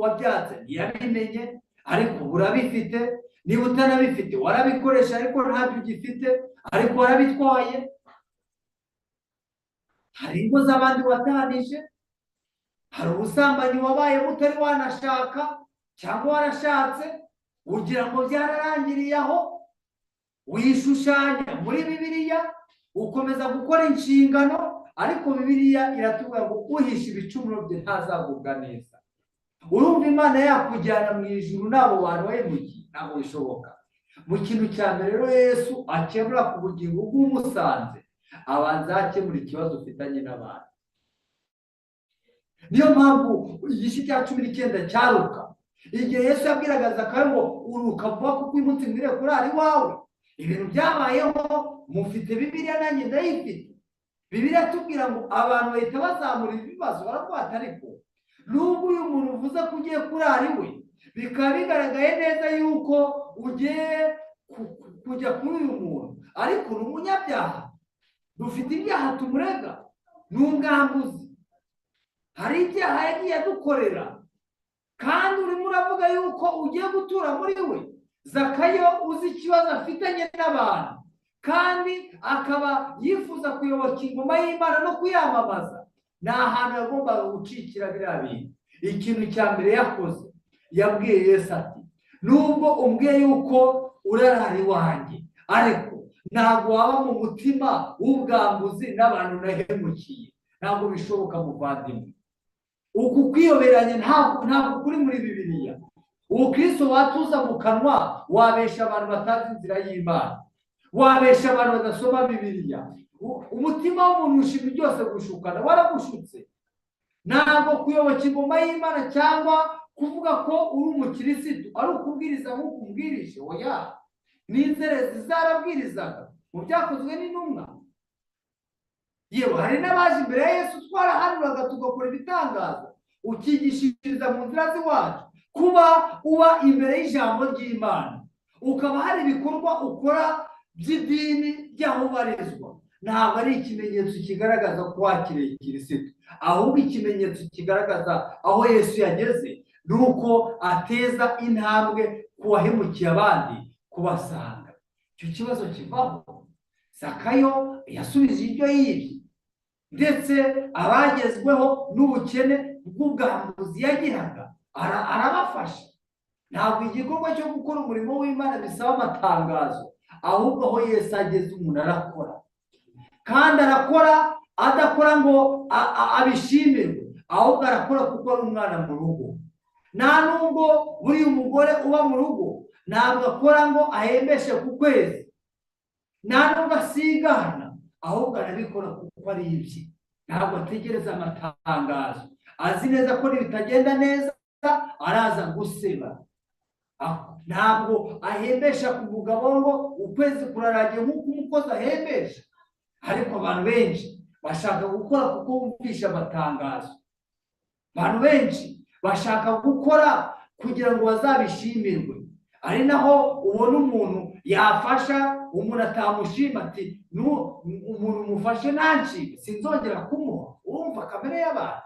wabyatse ntiyabimenye ariko urabifite. Niba utanabifite warabikoresha ariko ntabyo ugifite, ariko warabitwaye. Hari ingo z'abandi watanije, hari ubusambanyi wabaye utari wanashaka cyangwa warashatse ugira ngo byararangiriye aho. Wishushanya muri Bibiliya, ukomeza gukora inshingano, ariko Bibiliya iratubwira ngo uhisha ibicumuro bye ntazagubwa neza. Urumva Imana yakujyana mu ijuru n'abo bantu wahemukiye? Ntabwo bishoboka. Mu kintu cya mbere rero Yesu akemura ku bugingo bw'umusanze, abanza akemura ikibazo ufitanye n'abantu. Niyo mpamvu igice cya 19 cya Luka igihe Yesu yabwiraga Zakayo ngo uruka vuba kuko uyu munsi mwiriwe kurara iwawe, ibintu byabayeho. Mufite Bibiliya, nanjye ndayifite. Bibiliya tubwira ngo abantu bahita bazamura ibibazo, baravuga ati ariko nubwo uyu muntu uvuze ko ugiye kurara iwe, bikaba bigaragaye neza yuko ugiye kujya kuri uyu muntu, ariko ni umunyabyaha, dufite ibyaha tumurega, ni umwambuzi, hari ibyaha yagiye adukorera, kandi urimo uravuga yuko ugiye gutura muri we. Zakayo uzi ikibazo afitanye n'abantu, kandi akaba yifuza kuyoboka ingoma y'Imana no kuyamamaza, ni ahantu yagombaga gucikira biriya bintu. Ikintu cya mbere yakoze, yabwiye Yesu ati nubwo umbwiye yuko urarara iwanjye, ariko ntabwo waba mu mutima w'ubwambuzi n'abantu nahemukiye. Ntabwo bishoboka muvandimwe. Uku kwiyoberanya ntabwo kuri muri Bibiliya. Ubukristo watuza mu kanwa, wabesha abantu batazi inzira y'Imana, wabesha abantu badasoma Bibiliya. Umutima w'umuntu ushima byose gushukana, waragushutse. Ntabwo kuyoboka ingoma y'Imana cyangwa kuvuga ko uri umukirisitu ari ukubwiriza nk'uko umbwirije. Oya, ni inzerezi zarabwirizaga mu byakozwe n'intumwa. Yewe hari n'abaje imbere ya Yesu, twarahanuraga tugakora ibitangaza, ukigishiriza mu nzira z'iwacu. Kuba uba imbere y'ijambo ry'Imana, ukaba hari ibikorwa ukora by'idini ry'aho ubarizwa, ntabwo ari ikimenyetso kigaragaza ko wakiriye kirisitu, ahubwo ikimenyetso kigaragaza aho Yesu yageze ni uko ateza intambwe ku wahemukiye abandi kubasanga. Icyo kibazo kivaho. Zakayo yasubije ibyo yibye, ndetse abagezweho n'ubukene bw'ubwambuzi yagiraga arabafasha. Ntabwo igikorwa cyo gukora umurimo w'Imana bisaba amatangazo, ahubwo aho Yesu ageze umuntu arakora, kandi arakora adakora ngo abishimirwe, ahubwo arakora kuko ari umwana mu rugo. Nta nubwo buriya umugore uba mu rugo ntabwo akora ngo ahembeshe ku kwezi, nta nubwo asigana, ahubwo arabikora kuko ari ibye. Ntabwo ategereza amatangazo, azi neza ko bitagenda neza araza guseba. Ntabwo ahembesha ku mugabo ngo ukwezi kuraragiye nk'uko umukozi ahembesha. Ariko abantu benshi bashaka gukora kuko bumvisha amatangazo, abantu benshi bashaka gukora kugira ngo bazabishimirwe. Ari naho ubona umuntu yafasha umuntu atamushima, ati umuntu umufashe nancike sinzongera kumuha. Urumva kamere y'abantu.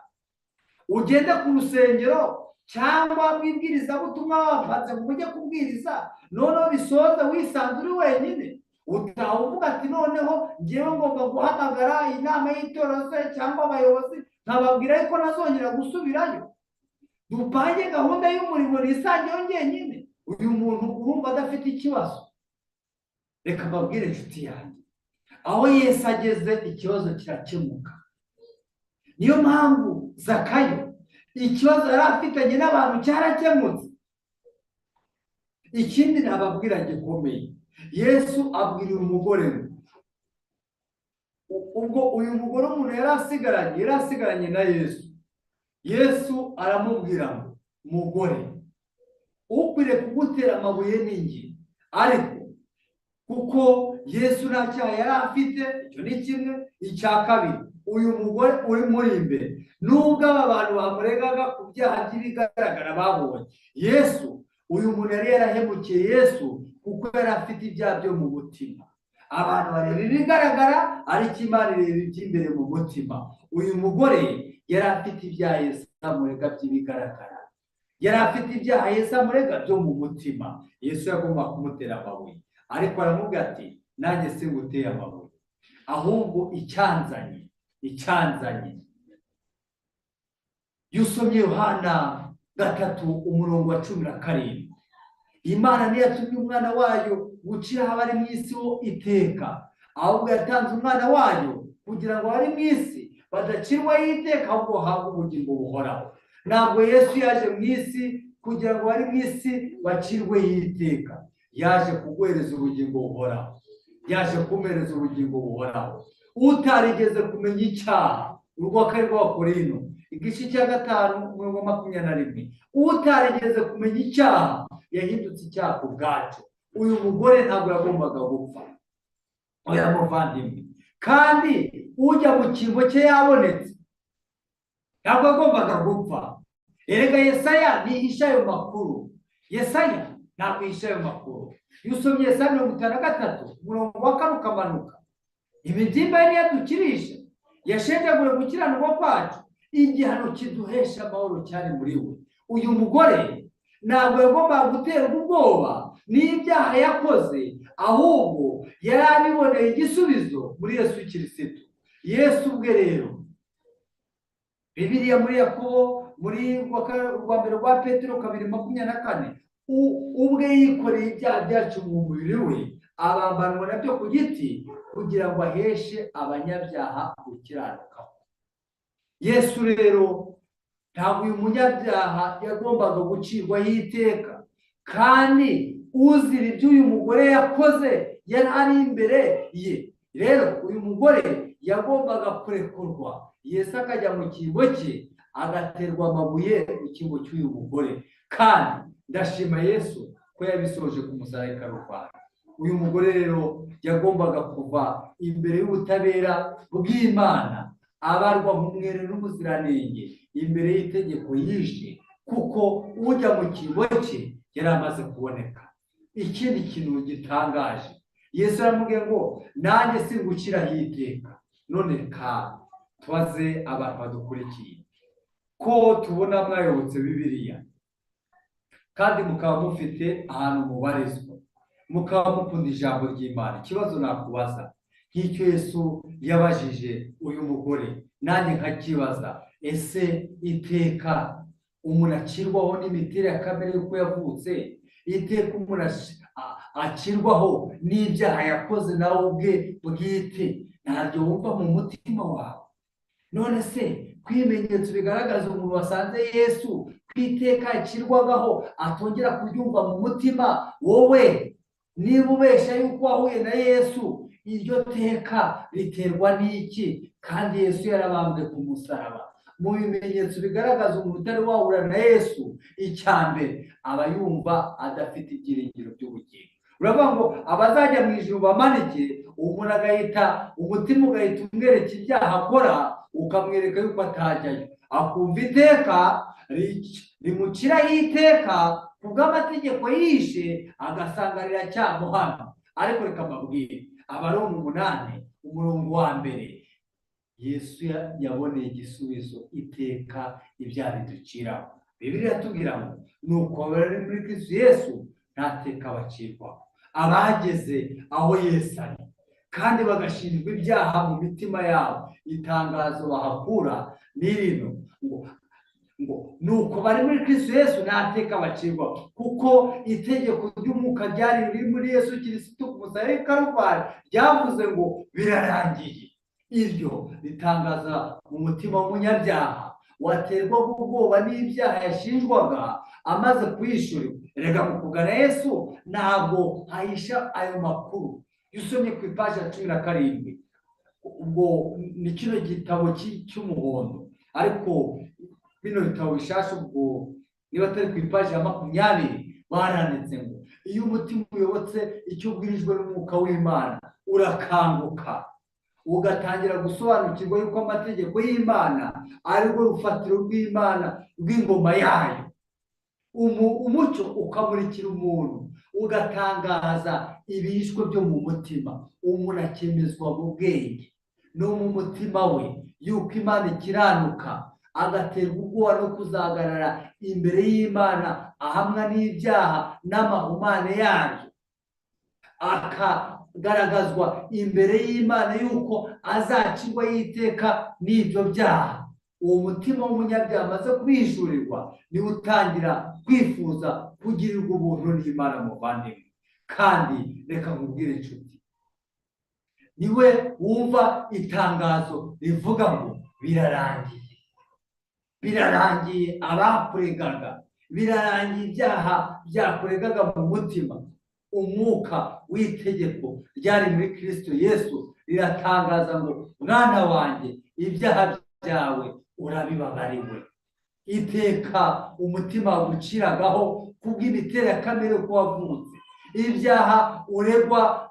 Ugenda ku rusengero cyangwa mwibwirizabutumwa wapanze ngo ujye kubwiriza, noneho bisoza wisanze uri wenyine, utaha uvuga ati noneho ngewe ngomba guhamagara inama y'itorero cyangwa abayobozi nkababwira yuko nazongera gusubirayo, dupange gahunda y'umurimo nisangeho njyenyine. Uyu muntu urumva adafite ikibazo. Reka mbabwire inshuti yanjye, aho Yesu ageze ikibazo kirakemuka. Niyo mpamvu Zakayo ikibazo yari afitanye n'abantu cyarakemutse. Ikindi nababwira gikomeye, Yesu abwirira umugore we. Ubwo uyu mugore umuntu yari asigaranye na Yesu. Yesu aramubwira ngo mugore, ukwiriye kugutera amabuye ni njye. Ariko kuko Yesu nta cyaha yari afite, icyo ni kimwe. Icya kabiri, uyu mugore uri muri imbere, nubwo aba bantu bamuregaga ku byaha by'ibigaragara babonye, Yesu, uyu muntu yari yarahemukiye Yesu kuko yari afite ibyaha byo mu mutima. Abantu bareba ibigaragara, ariko Imana ireba iby'imbere mu mutima. Uyu mugore yari afite ibyaha Yesu amurega by'ibigaragara, yari afite ibyaha Yesu amurega byo mu mutima. Yesu yagomba kumutera amabuye, ariko aramubwira ati nanjye singuteye amabuye, ahubwo icyanzanye. Iyo usomye Yohana 3:17, Imana ntiyatumye umwana wayo gucira abari mu isi ho iteka, ahubwo yatanze umwana wayo kugira ngo abari mu isi badacirwaho iteka, ahubwo bahabwe ubugingo buhoraho. Ntabwo Yesu yaje mu isi kugira ngo abari mu isi bacirweho iteka, yaje kuguhereza ubugingo buhoraho, yaje kumuhereza ubugingo buhoraho. Utarigeze kumenya icyaha, urwa kabiri rw'Abakorinto, igice cya 5:21. Utarigeze kumenya icyaha yahindutse icyaha ku bwacu. Uyu mugore ntabwo yagombaga gupfa, oya muvandimwe. Kandi ujya mu cyimbo cye yabonetse ntabwo yagombaga gupfa. Erega Yesaya ntihisha ayo makuru. Yesaya ntabwo yihisha ayo makuru. Iyo usomye Yesaya 53:4 ukamanuka, imibyimba ye niyadukirisha, yashenjaguye gukiranirwa kwacu, igihano kiduhesha amahoro cyari muri we. Uyu mugore ntabwo yagombaga guterwa ubwoba n'ibyaha yakoze, ahubwo yari abiboneye igisubizo muri Yesu Kirisitu. Yesu ubwe rero, Bibiliya muri Yakobo, muri rwa mbere rwa Petero 2:24, ubwe yikoreye ibyaha byacu mu mubiri we, abambanwa nabyo ku giti, kugira ngo aheshe abanyabyaha gukiranuka. Yesu rero ntabwo uyu munyabyaha yagombaga gucirwaho iteka, kandi uzira ibyo uyu mugore yakoze yari ari imbere ye. Rero uyu mugore yagombaga kurekurwa, Yesu akajya mu cyimbo cye, agaterwa amabuye mu cyimbo cy'uyu mugore. Kandi ndashima Yesu ko yabisoje ku musaraba w'i Karuvali. Uyu mugore rero yagombaga kuva imbere y'ubutabera bw'Imana, abarwa nk'umwere n'umuziranenge imbere y'itegeko yishe, kuko ujya mu cyimbo cye yari amaze kuboneka. Ikindi kintu gitangaje, Yesu aramubwiye ngo nanjye singuciraho iteka. None ka tubaze abantu badukurikiye ko tubona mwayobotse Bibiliya, kandi mukaba mufite ahantu mubarizwa, mukaba mukunda ijambo ry'Imana. Ikibazo nakubaza nk'icyo Yesu yabajije uyu mugore, nanjye nkakibaza: ese iteka umuntu acirwaho n'imiterere ya kamere y'uko yavutse? Iteka umuntu acirwaho n'ibyaha yakoze nawe ubwe bwite, ntabyo wumva mu mutima wawe? None se ko ibimenyetso bigaragaza umuntu wasanze Yesu ku iteka yacirwagaho atongera kuryumva mu mutima, wowe niba ubeshya yuko wahuye na Yesu, iryo teka riterwa n'iki? Kandi Yesu yarabambwe ku musaraba. Mu bimenyetso bigaragaza umuntu utari wahura na Yesu, icya mbere aba yumva adafite ibyiringiro by'ubugingo. Uravuga ngo abazajya mu ijuru bamanike, umuntu agahita umutima ugahita umwereka ibyaha akora, ukamwereka yuko atajyayo, akumva iteka rimuciraho iteka kubw'amategeko yishe, agasanga riracyamuhama. Ariko reka mbabwire, Abaroma 8:1, Yesu yaboneye igisubizo iteka ibyaha biduciraho. Bibiliya iratubwira ngo nuko abari muri Kristo Yesu nta teka bacirwaho. Abageze aho Yesu ari kandi bagashinjwa ibyaha mu mitima yabo, itangazo bahakura ni rino ngo nuko bari muri Kristo Yesu nta teka bacirwaho, kuko itegeko ry'umwuka ryari riri muri Yesu Kirisitu ku musaraba w'i Karuvali ryavuze ngo birarangiye. Iryo ritangaza mu mutima w'umunyabyaha waterwa ubwoba n'ibyaha yashinjwaga amaze kwishyura. Erega mu kugana Yesu ntabwo hahisha ayo makuru. Iyo usomye ku ipaji ya 17, ubwo ni kino gitabo cy'umuhondo, ariko bino bitabo bishasha ubwo niba atari ku ipaji ya 20 baranditse ngo iyo umutima uyobotse icyo ubwirijwe n'umwuka w'Imana urakanguka, ugatangira gusobanukirwa yuko amategeko y'Imana ari rwo rufatiro rw'Imana rw'ingoma yayo. Umucyo ukamurikira umuntu, ugatangaza ibishwe byo mu mutima. Umuntu akemezwa mu bwenge no mu mutima we yuko Imana ikiranuka, agaterwa ubwoba no kuzagarara imbere y'Imana ahamwa n'ibyaha n'amahumane yayo, akagaragazwa imbere y'Imana yuko azacirwa y'iteka n'ibyo byaha. Uwo mutima w'umunyabyaha amaze kwishyurirwa niwe utangira kwifuza kugirirwa ubuntu n'Imana muvandimwe. Kandi reka nkubwire inshuti, niwe wumva itangazo rivuga ngo birarangiye. Birarangiye abakuregaga, birarangiye ibyaha byakuregaga mu mutima. Umwuka w'itegeko ryari muri Kristo Yesu riratangaza ngo mwana wanjye, ibyaha byawe urabibabariwe. Iteka umutima waguciragaho kubw'imiterere ya kamere ko wavutse, ibyaha uregwa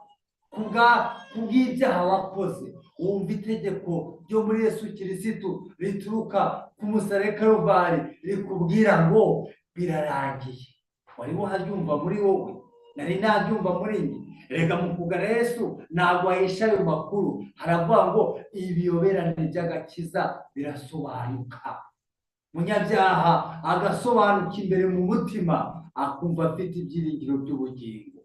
kubw'ibyaha wakoze. Wumva itegeko ryo muri Yesu Kirisitu rituruka ku musaraba Karuvari rikubwira ngo birarangiye. Wari waryumva muri wowe, nari nabyumva muri njye. Rega mu kugana Yesu ntabwo wahisha ayo makuru. Haravuga ngo ibiyoberane by'agakiza birasobanuka. Munyabyaha agasobanuka imbere mu mutima, akumva afite ibyiringiro by'ubugingo.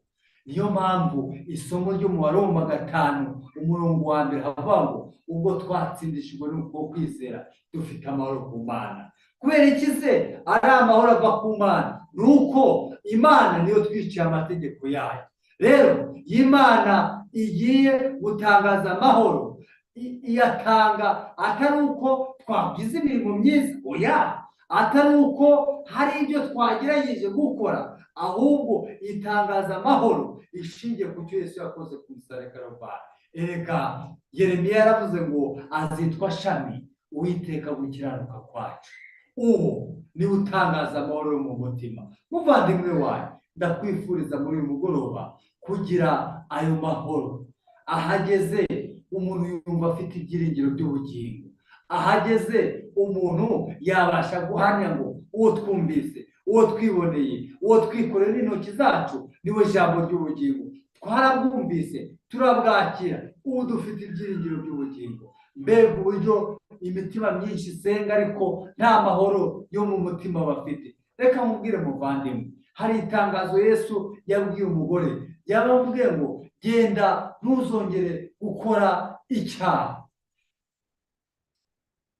Niyo mpamvu isomo ryo mu Baroma 5:1 havuga ngo ubwo twatsindishijwe n'uko kwizera dufite amahoro ku Mana. Kubera iki se ari amahoro ava ku Mana? Nuko Imana niyo twiciye amategeko yayo. Rero Imana igiye gutangaza amahoro, iyatanga atari uko twagize imirimo myiza, oya, atari uko hari ibyo twagerageje gukora, ahubwo itangaza amahoro ishingiye ku cyo Yesu yakoze ku musaraba Karuvari. Erega Yeremiya yaravuze ngo azitwa Shami, Uwiteka gukiranuka kwacu. Uwo niwe utangaza amahoro yo mu mutima. Muvandimwe wanjye, ndakwifuriza muri uyu mugoroba kugira ayo mahoro. Ahageze umuntu yumva afite ibyiringiro by'ubugingo. Ahageze umuntu yabasha guhamya ngo uwo twumvise, uwo twiboneye, uwo twikoreye n'intoki zacu niwe jambo ry'ubugingo. Twarabwumvise, turabwakira, ubu dufite ibyiringiro by'ubugingo. Mbega uburyo imitima myinshi isenga ariko nta mahoro yo mu mutima bafite. Reka mubwire muvandimwe, hari itangazo Yesu yabwiye umugore, yababwiye ngo genda ntuzongere gukora icyaha.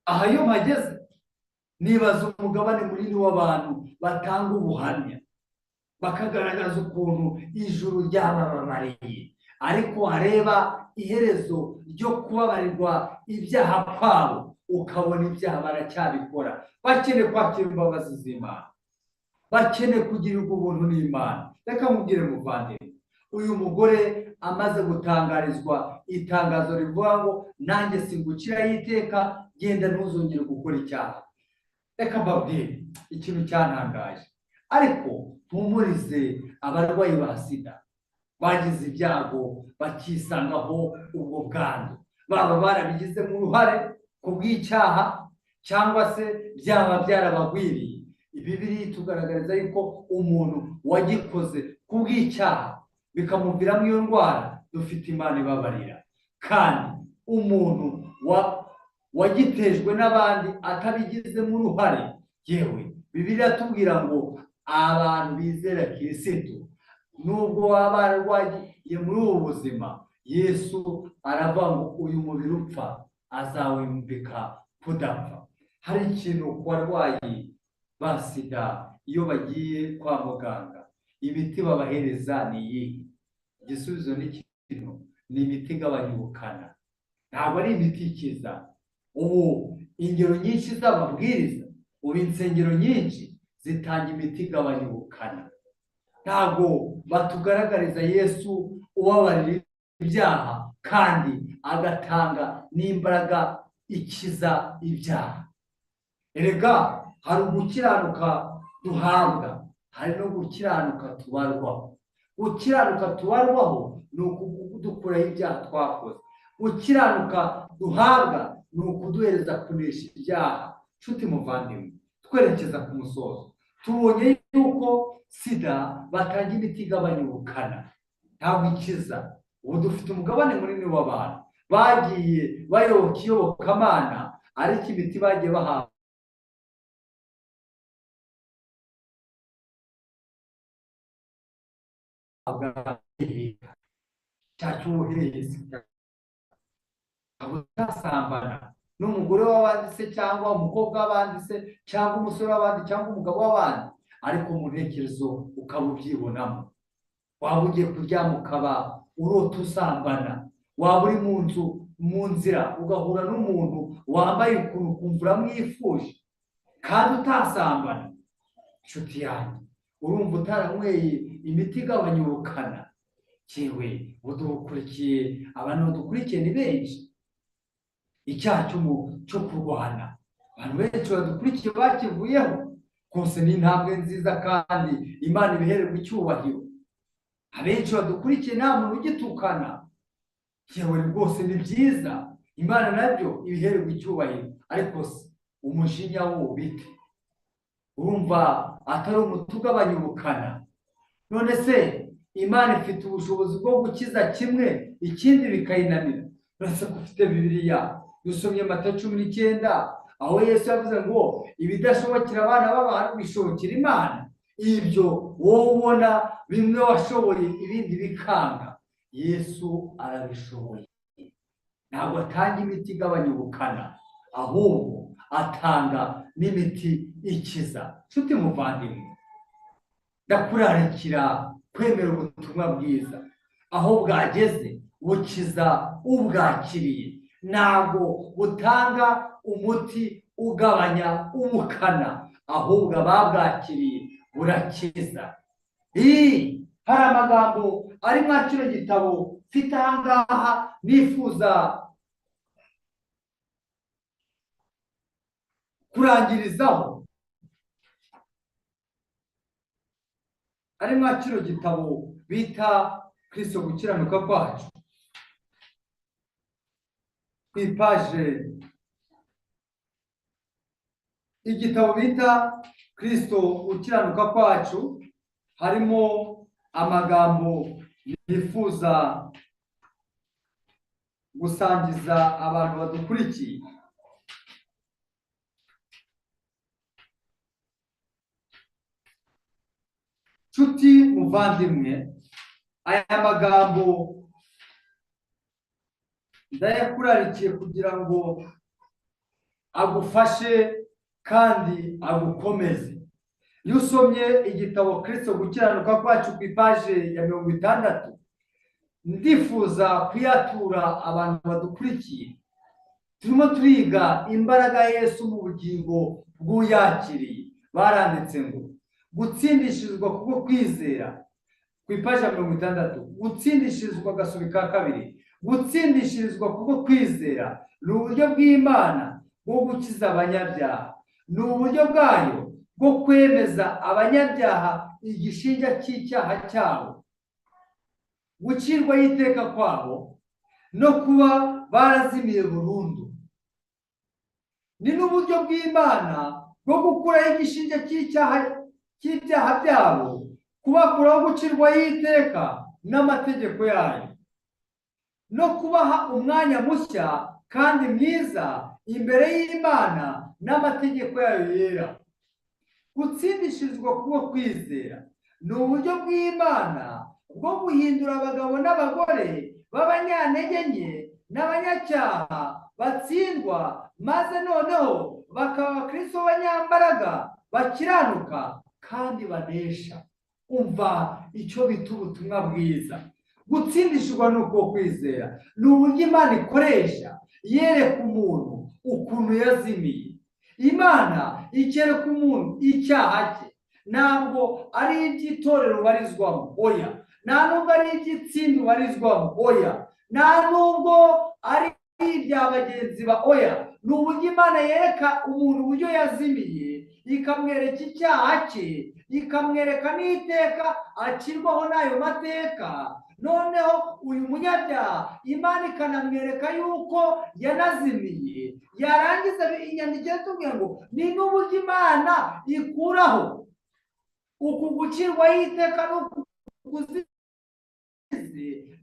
Aha iyo mpageze nibaza umugabane munini w'abantu batanga ubuhamya, bakagaragaza ukuntu ijuru ryabababariye, ariko wareba iherezo ryo kubabarirwa ibyaha kwabo ukabona ibyaha baracyabikora. Bakeneye kwakira imbabazi z'Imana, bakeneye kugirirwa ubuntu n'Imana. Reka mubwire muvandimwe, uyu mugore amaze gutangarizwa itangazo rivuga ngo nanjye singukiraho iteka, genda ntuzongere gukora icyaha. Reka mbabwire ikintu cyantangaje, ariko mpumurize abarwayi ba sida bagize ibyago bakisangaho ubwo bwandu, baba barabigizemo uruhare ku bw'icyaha cyangwa se byaba byarabagwiriye. Bibiliya itugaragariza yuko umuntu wagikoze ku bw'icyaha bikamuviramo iyo ndwara, dufite Imana ibabarira. Kandi umuntu wagitejwe n'abandi atabigizemo uruhare, yewe Bibiliya tubwira ngo abantu bizera Kirisitu nubwo baba bararwaye muri ubu buzima, Yesu aravuga ngo uyu mubiri upfa azawumbika kudapfa. Hari ikintu ku barwayi ba sida iyo bagiye kwa muganga, imiti babahereza ni iyihe? Igisubizo ni kino, ni imiti igabanya ubukana, ntabwo ari imiti ikiza. Ubu ingero nyinshi z'amabwiriza, ubu insengero nyinshi zitanga imiti igabanya ubukana. Ntabwo batugaragariza Yesu ubabarira ibyaha kandi agatanga n'imbaraga ikiza ibyaha. Erega hari ugukiranuka duhabwa, hari no gukiranuka tubarwaho. Gukiranuka tubarwaho ni ukudukuraho ibyaha twakoze. Gukiranuka duhabwa ni ukuduhereza kunesha ibyaha. Nshuti muvandimwe, twerekeza ku musozo. Tubonye yuko sida batanga imiti igabanya ubukana, ntabwo ikiza. Ubu dufite umugabane munini w'abantu bagiye bayoboka iyobokamana, ariko imiti bagiye bahabwa cy'ubuherezi, utasambana n'umugore w'abandi se, cyangwa umukobwa w'abandi se, cyangwa umusore w'abandi, cyangwa umugabo w'abandi, ariko mu ntekerezo ukaba ubyibonamo. Waba ugiye kuryama ukaba urota usambana, waba uri mu nzu mu nzira ugahura n'umuntu wambaye ukuntu ukumva uramwifuje kandi utasambana. Nshuti yanjye, urumva utaranyweye imiti igabanya ubukana? Yewe udukurikiye, abantu badukurikiye ni benshi. Icyaha cyo kurwana, abantu benshi badukurikiye bakivuyeho, rwose ni intambwe nziza kandi Imana ibihererwa icyubahiro. Abenshi badukurikiye nta muntu ugitukana, yewe rwose ni byiza, Imana nabyo ibihererwa icyubahiro. Ariko se umujinya wo bite? Urumva atari umuti ugabanya ubukana? None se Imana ifite ubushobozi bwo gukiza kimwe ikindi bikayinanira? Uretse ko ufite Bibiliya, dusomye Matayo 19 aho Yesu yavuze ngo ibidashobokera abana b'abantu bishobokera Imana. Ibyo wowe ubona bimwe washoboye ibindi bikanga, Yesu arabishoboye. Ntabwo atanga imiti igabanya ubukana, ahubwo atanga n'imiti ikiza. Nshuti muvandimwe, ndakurarikira kwemera ubutumwa bwiza, aho bwageze bukiza ubwakiriye. Ntabwo butanga umuti ugabanya ubukana, ahubwo ababwakiriye burakiza. Hari amagambo ari mwa kino gitabo mfite aha ngaha nifuza kurangirizaho. Ari mwa kino gitabo bita Kristo gukiranuka kwacu, ku ipaje, igitabo bita Kristo gukiranuka kwacu, harimo amagambo nifuza gusangiza abantu badukurikiye. Nshuti muvandimwe, aya magambo ndayakurarikiye kugira ngo agufashe kandi agukomeze. Iyo usomye igitabo Kristo gukiranuka kwacu ku ipaje ya 60, ndifuza kuyatura abantu badukurikiye. Turimo turiga imbaraga ya Yesu mu bugingo bw'uyakiriye. Baranditse ngo gutsindishirizwa kubwo kwizera, ku ipaje ya 60, gutsindishirizwa agasubi ka kabiri, gutsindishirizwa kubwo kwizera ni uburyo bw'Imana bwo gukiza abanyabyaha. Ni uburyo bwayo bwo kwemeza abanyabyaha igishinja cy'icyaha cyabo, gucirwaho iteka kwabo no kuba barazimiye burundu. Ni n'uburyo bw'Imana bwo gukuraho igishinja cy'ibyaha byabo, kubakuraho gucirwaho iteka n'amategeko yayo, no kubaha umwanya mushya kandi mwiza imbere y'Imana n'amategeko yayo yera. Gutsindishirizwa kubwo kwizera ni uburyo bw'Imana bwo guhindura abagabo n'abagore b'abanyantege nke n'abanyacyaha batsindwa, maze noneho bakaba abakristo b'abanyambaraga bakiranuka kandi banesha. Umva icyo bita ubutumwa bwiza. Gutsindishirwa ni uko kwizera ni uburyo Imana ikoresha yereka umuntu ukuntu yazimiye. Imana ikereka umuntu icyaha cye, ntabwo ari iby'itorero ubarizwamo, oya. Nta nubwo ari iby'itsinda ubarizwamo, oya. Nta nubwo ari ibya bagenzi ba, oya. Ni uburyo Imana yereka umuntu uburyo yazimiye, ikamwereka icyaha cye, ikamwereka n'iteka acirwaho n'ayo mateka. Noneho uyu munyabyaha Imana ikanamwereka yuko yanazimiye. Yarangiza inyandiko itubwira ngo ni n'uburyo Imana ikuraho uku gucirwaho iteka n'ukuzize,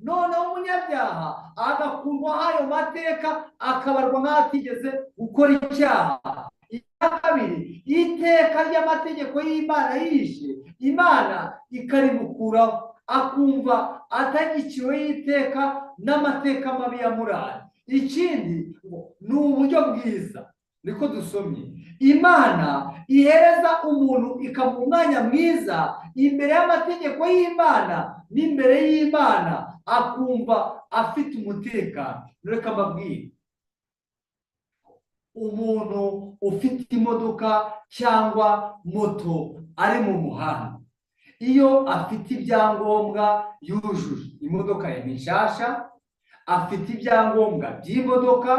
noneho umunyabyaha agakurwaho ayo mateka, akabarwa nk'aho atigeze gukora icyaha. Icya kabiri, iteka ry'amategeko y'Imana yishe, Imana ikarimukuraho, akumva atagiciweho iteka n'amateka mabi yamuraye. Ikindi ni uburyo bwiza, niko dusomye, Imana ihereza umuntu ikamuha umwanya mwiza imbere y'amategeko y'Imana n'imbere y'Imana, akumva afite umutekano. Reka mbabwire, umuntu ufite imodoka cyangwa moto ari mu muhanda, iyo afite ibyangombwa yujuje, imodoka ye ni nshyashya, afite ibyangombwa by'imodoka,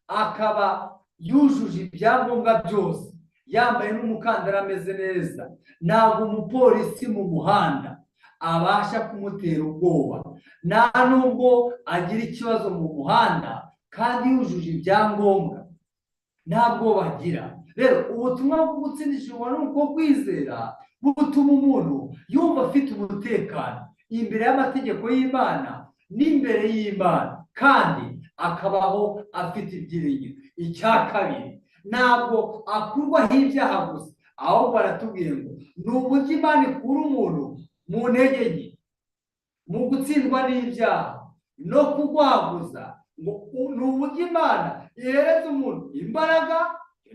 akaba yujuje ibyangombwa byose, yambaye n'umukandara ameze neza, ntabwo umupolisi mu muhanda abasha kumutera ubwoba, nta nubwo agira ikibazo mu muhanda kandi yujuje ibyangombwa, nta bwoba agira. Rero ubutumwa bwo gutsindishirwa n'uko kwizera butuma umuntu yumva afite umutekano imbere y'amategeko y'Imana n'imbere y'Imana, kandi akabaho afite ibyiringiro. Icya kabiri, ntabwo akurwaho ibyaha gusa, ahubwo baratubwiye ngo ni uburyo Imana ikura umuntu mu ntege nke, mu gutsindwa n'ibyaha no kugwaguza, ngo ni uburyo Imana ihereza umuntu imbaraga,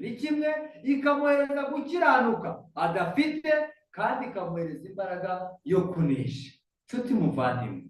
ni kimwe, ikamuhereza gukiranuka adafite, kandi ikamuhereza imbaraga yo kunesha. Nshuti muvandimwe,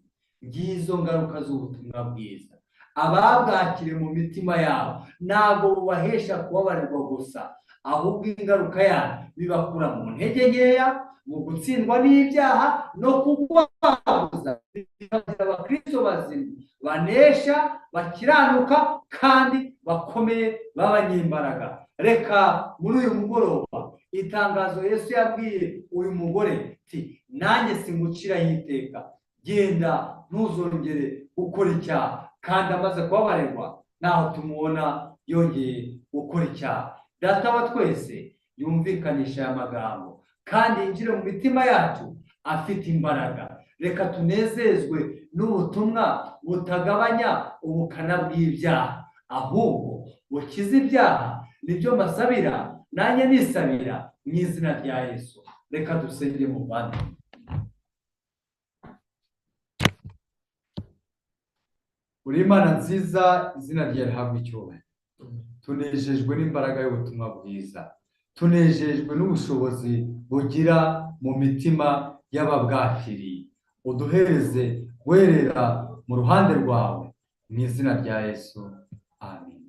ngizo ngaruka z'ubutumwa bwiza. Ababwakire mu mitima yabo ntabwo bubahesha kubabarirwa gusa, ahubwo ingaruka yabo bibakura mu ntege nkeya, mu gutsindwa n'ibyaha no kugwaguza, bikagira abakristo bazima banesha, bakiranuka kandi bakomeye b'abanyembaraga. Reka muri uyu mugoroba itangazo Yesu yabwiye uyu mugore ati, nanjye singuciraho iteka, genda ntuzongere gukora icyaha. Kandi amaze kubabarirwa naho tumubona yongeye gukora icyaha. Data wa twese yumvikanisha aya magambo kandi yinjire mu mitima yacu afite imbaraga. Reka tunezezwe n'ubutumwa butagabanya ubukana bw'ibyaha, ahubwo bukiza ibyaha. Nibyo mbasabira, nanjye nisabira mu izina rya Yesu. Reka dusenge mu Bwana. Uri Imana nziza, izina ryawe rihabwe icyubahiro. Tunejejwe n'imbaraga y'ubutumwa bwiza, tunejejwe n'ubushobozi bugira mu mitima y'ababwakiriye. Uduhereze guherera mu ruhande rwawe, mu izina rya Yesu, amen.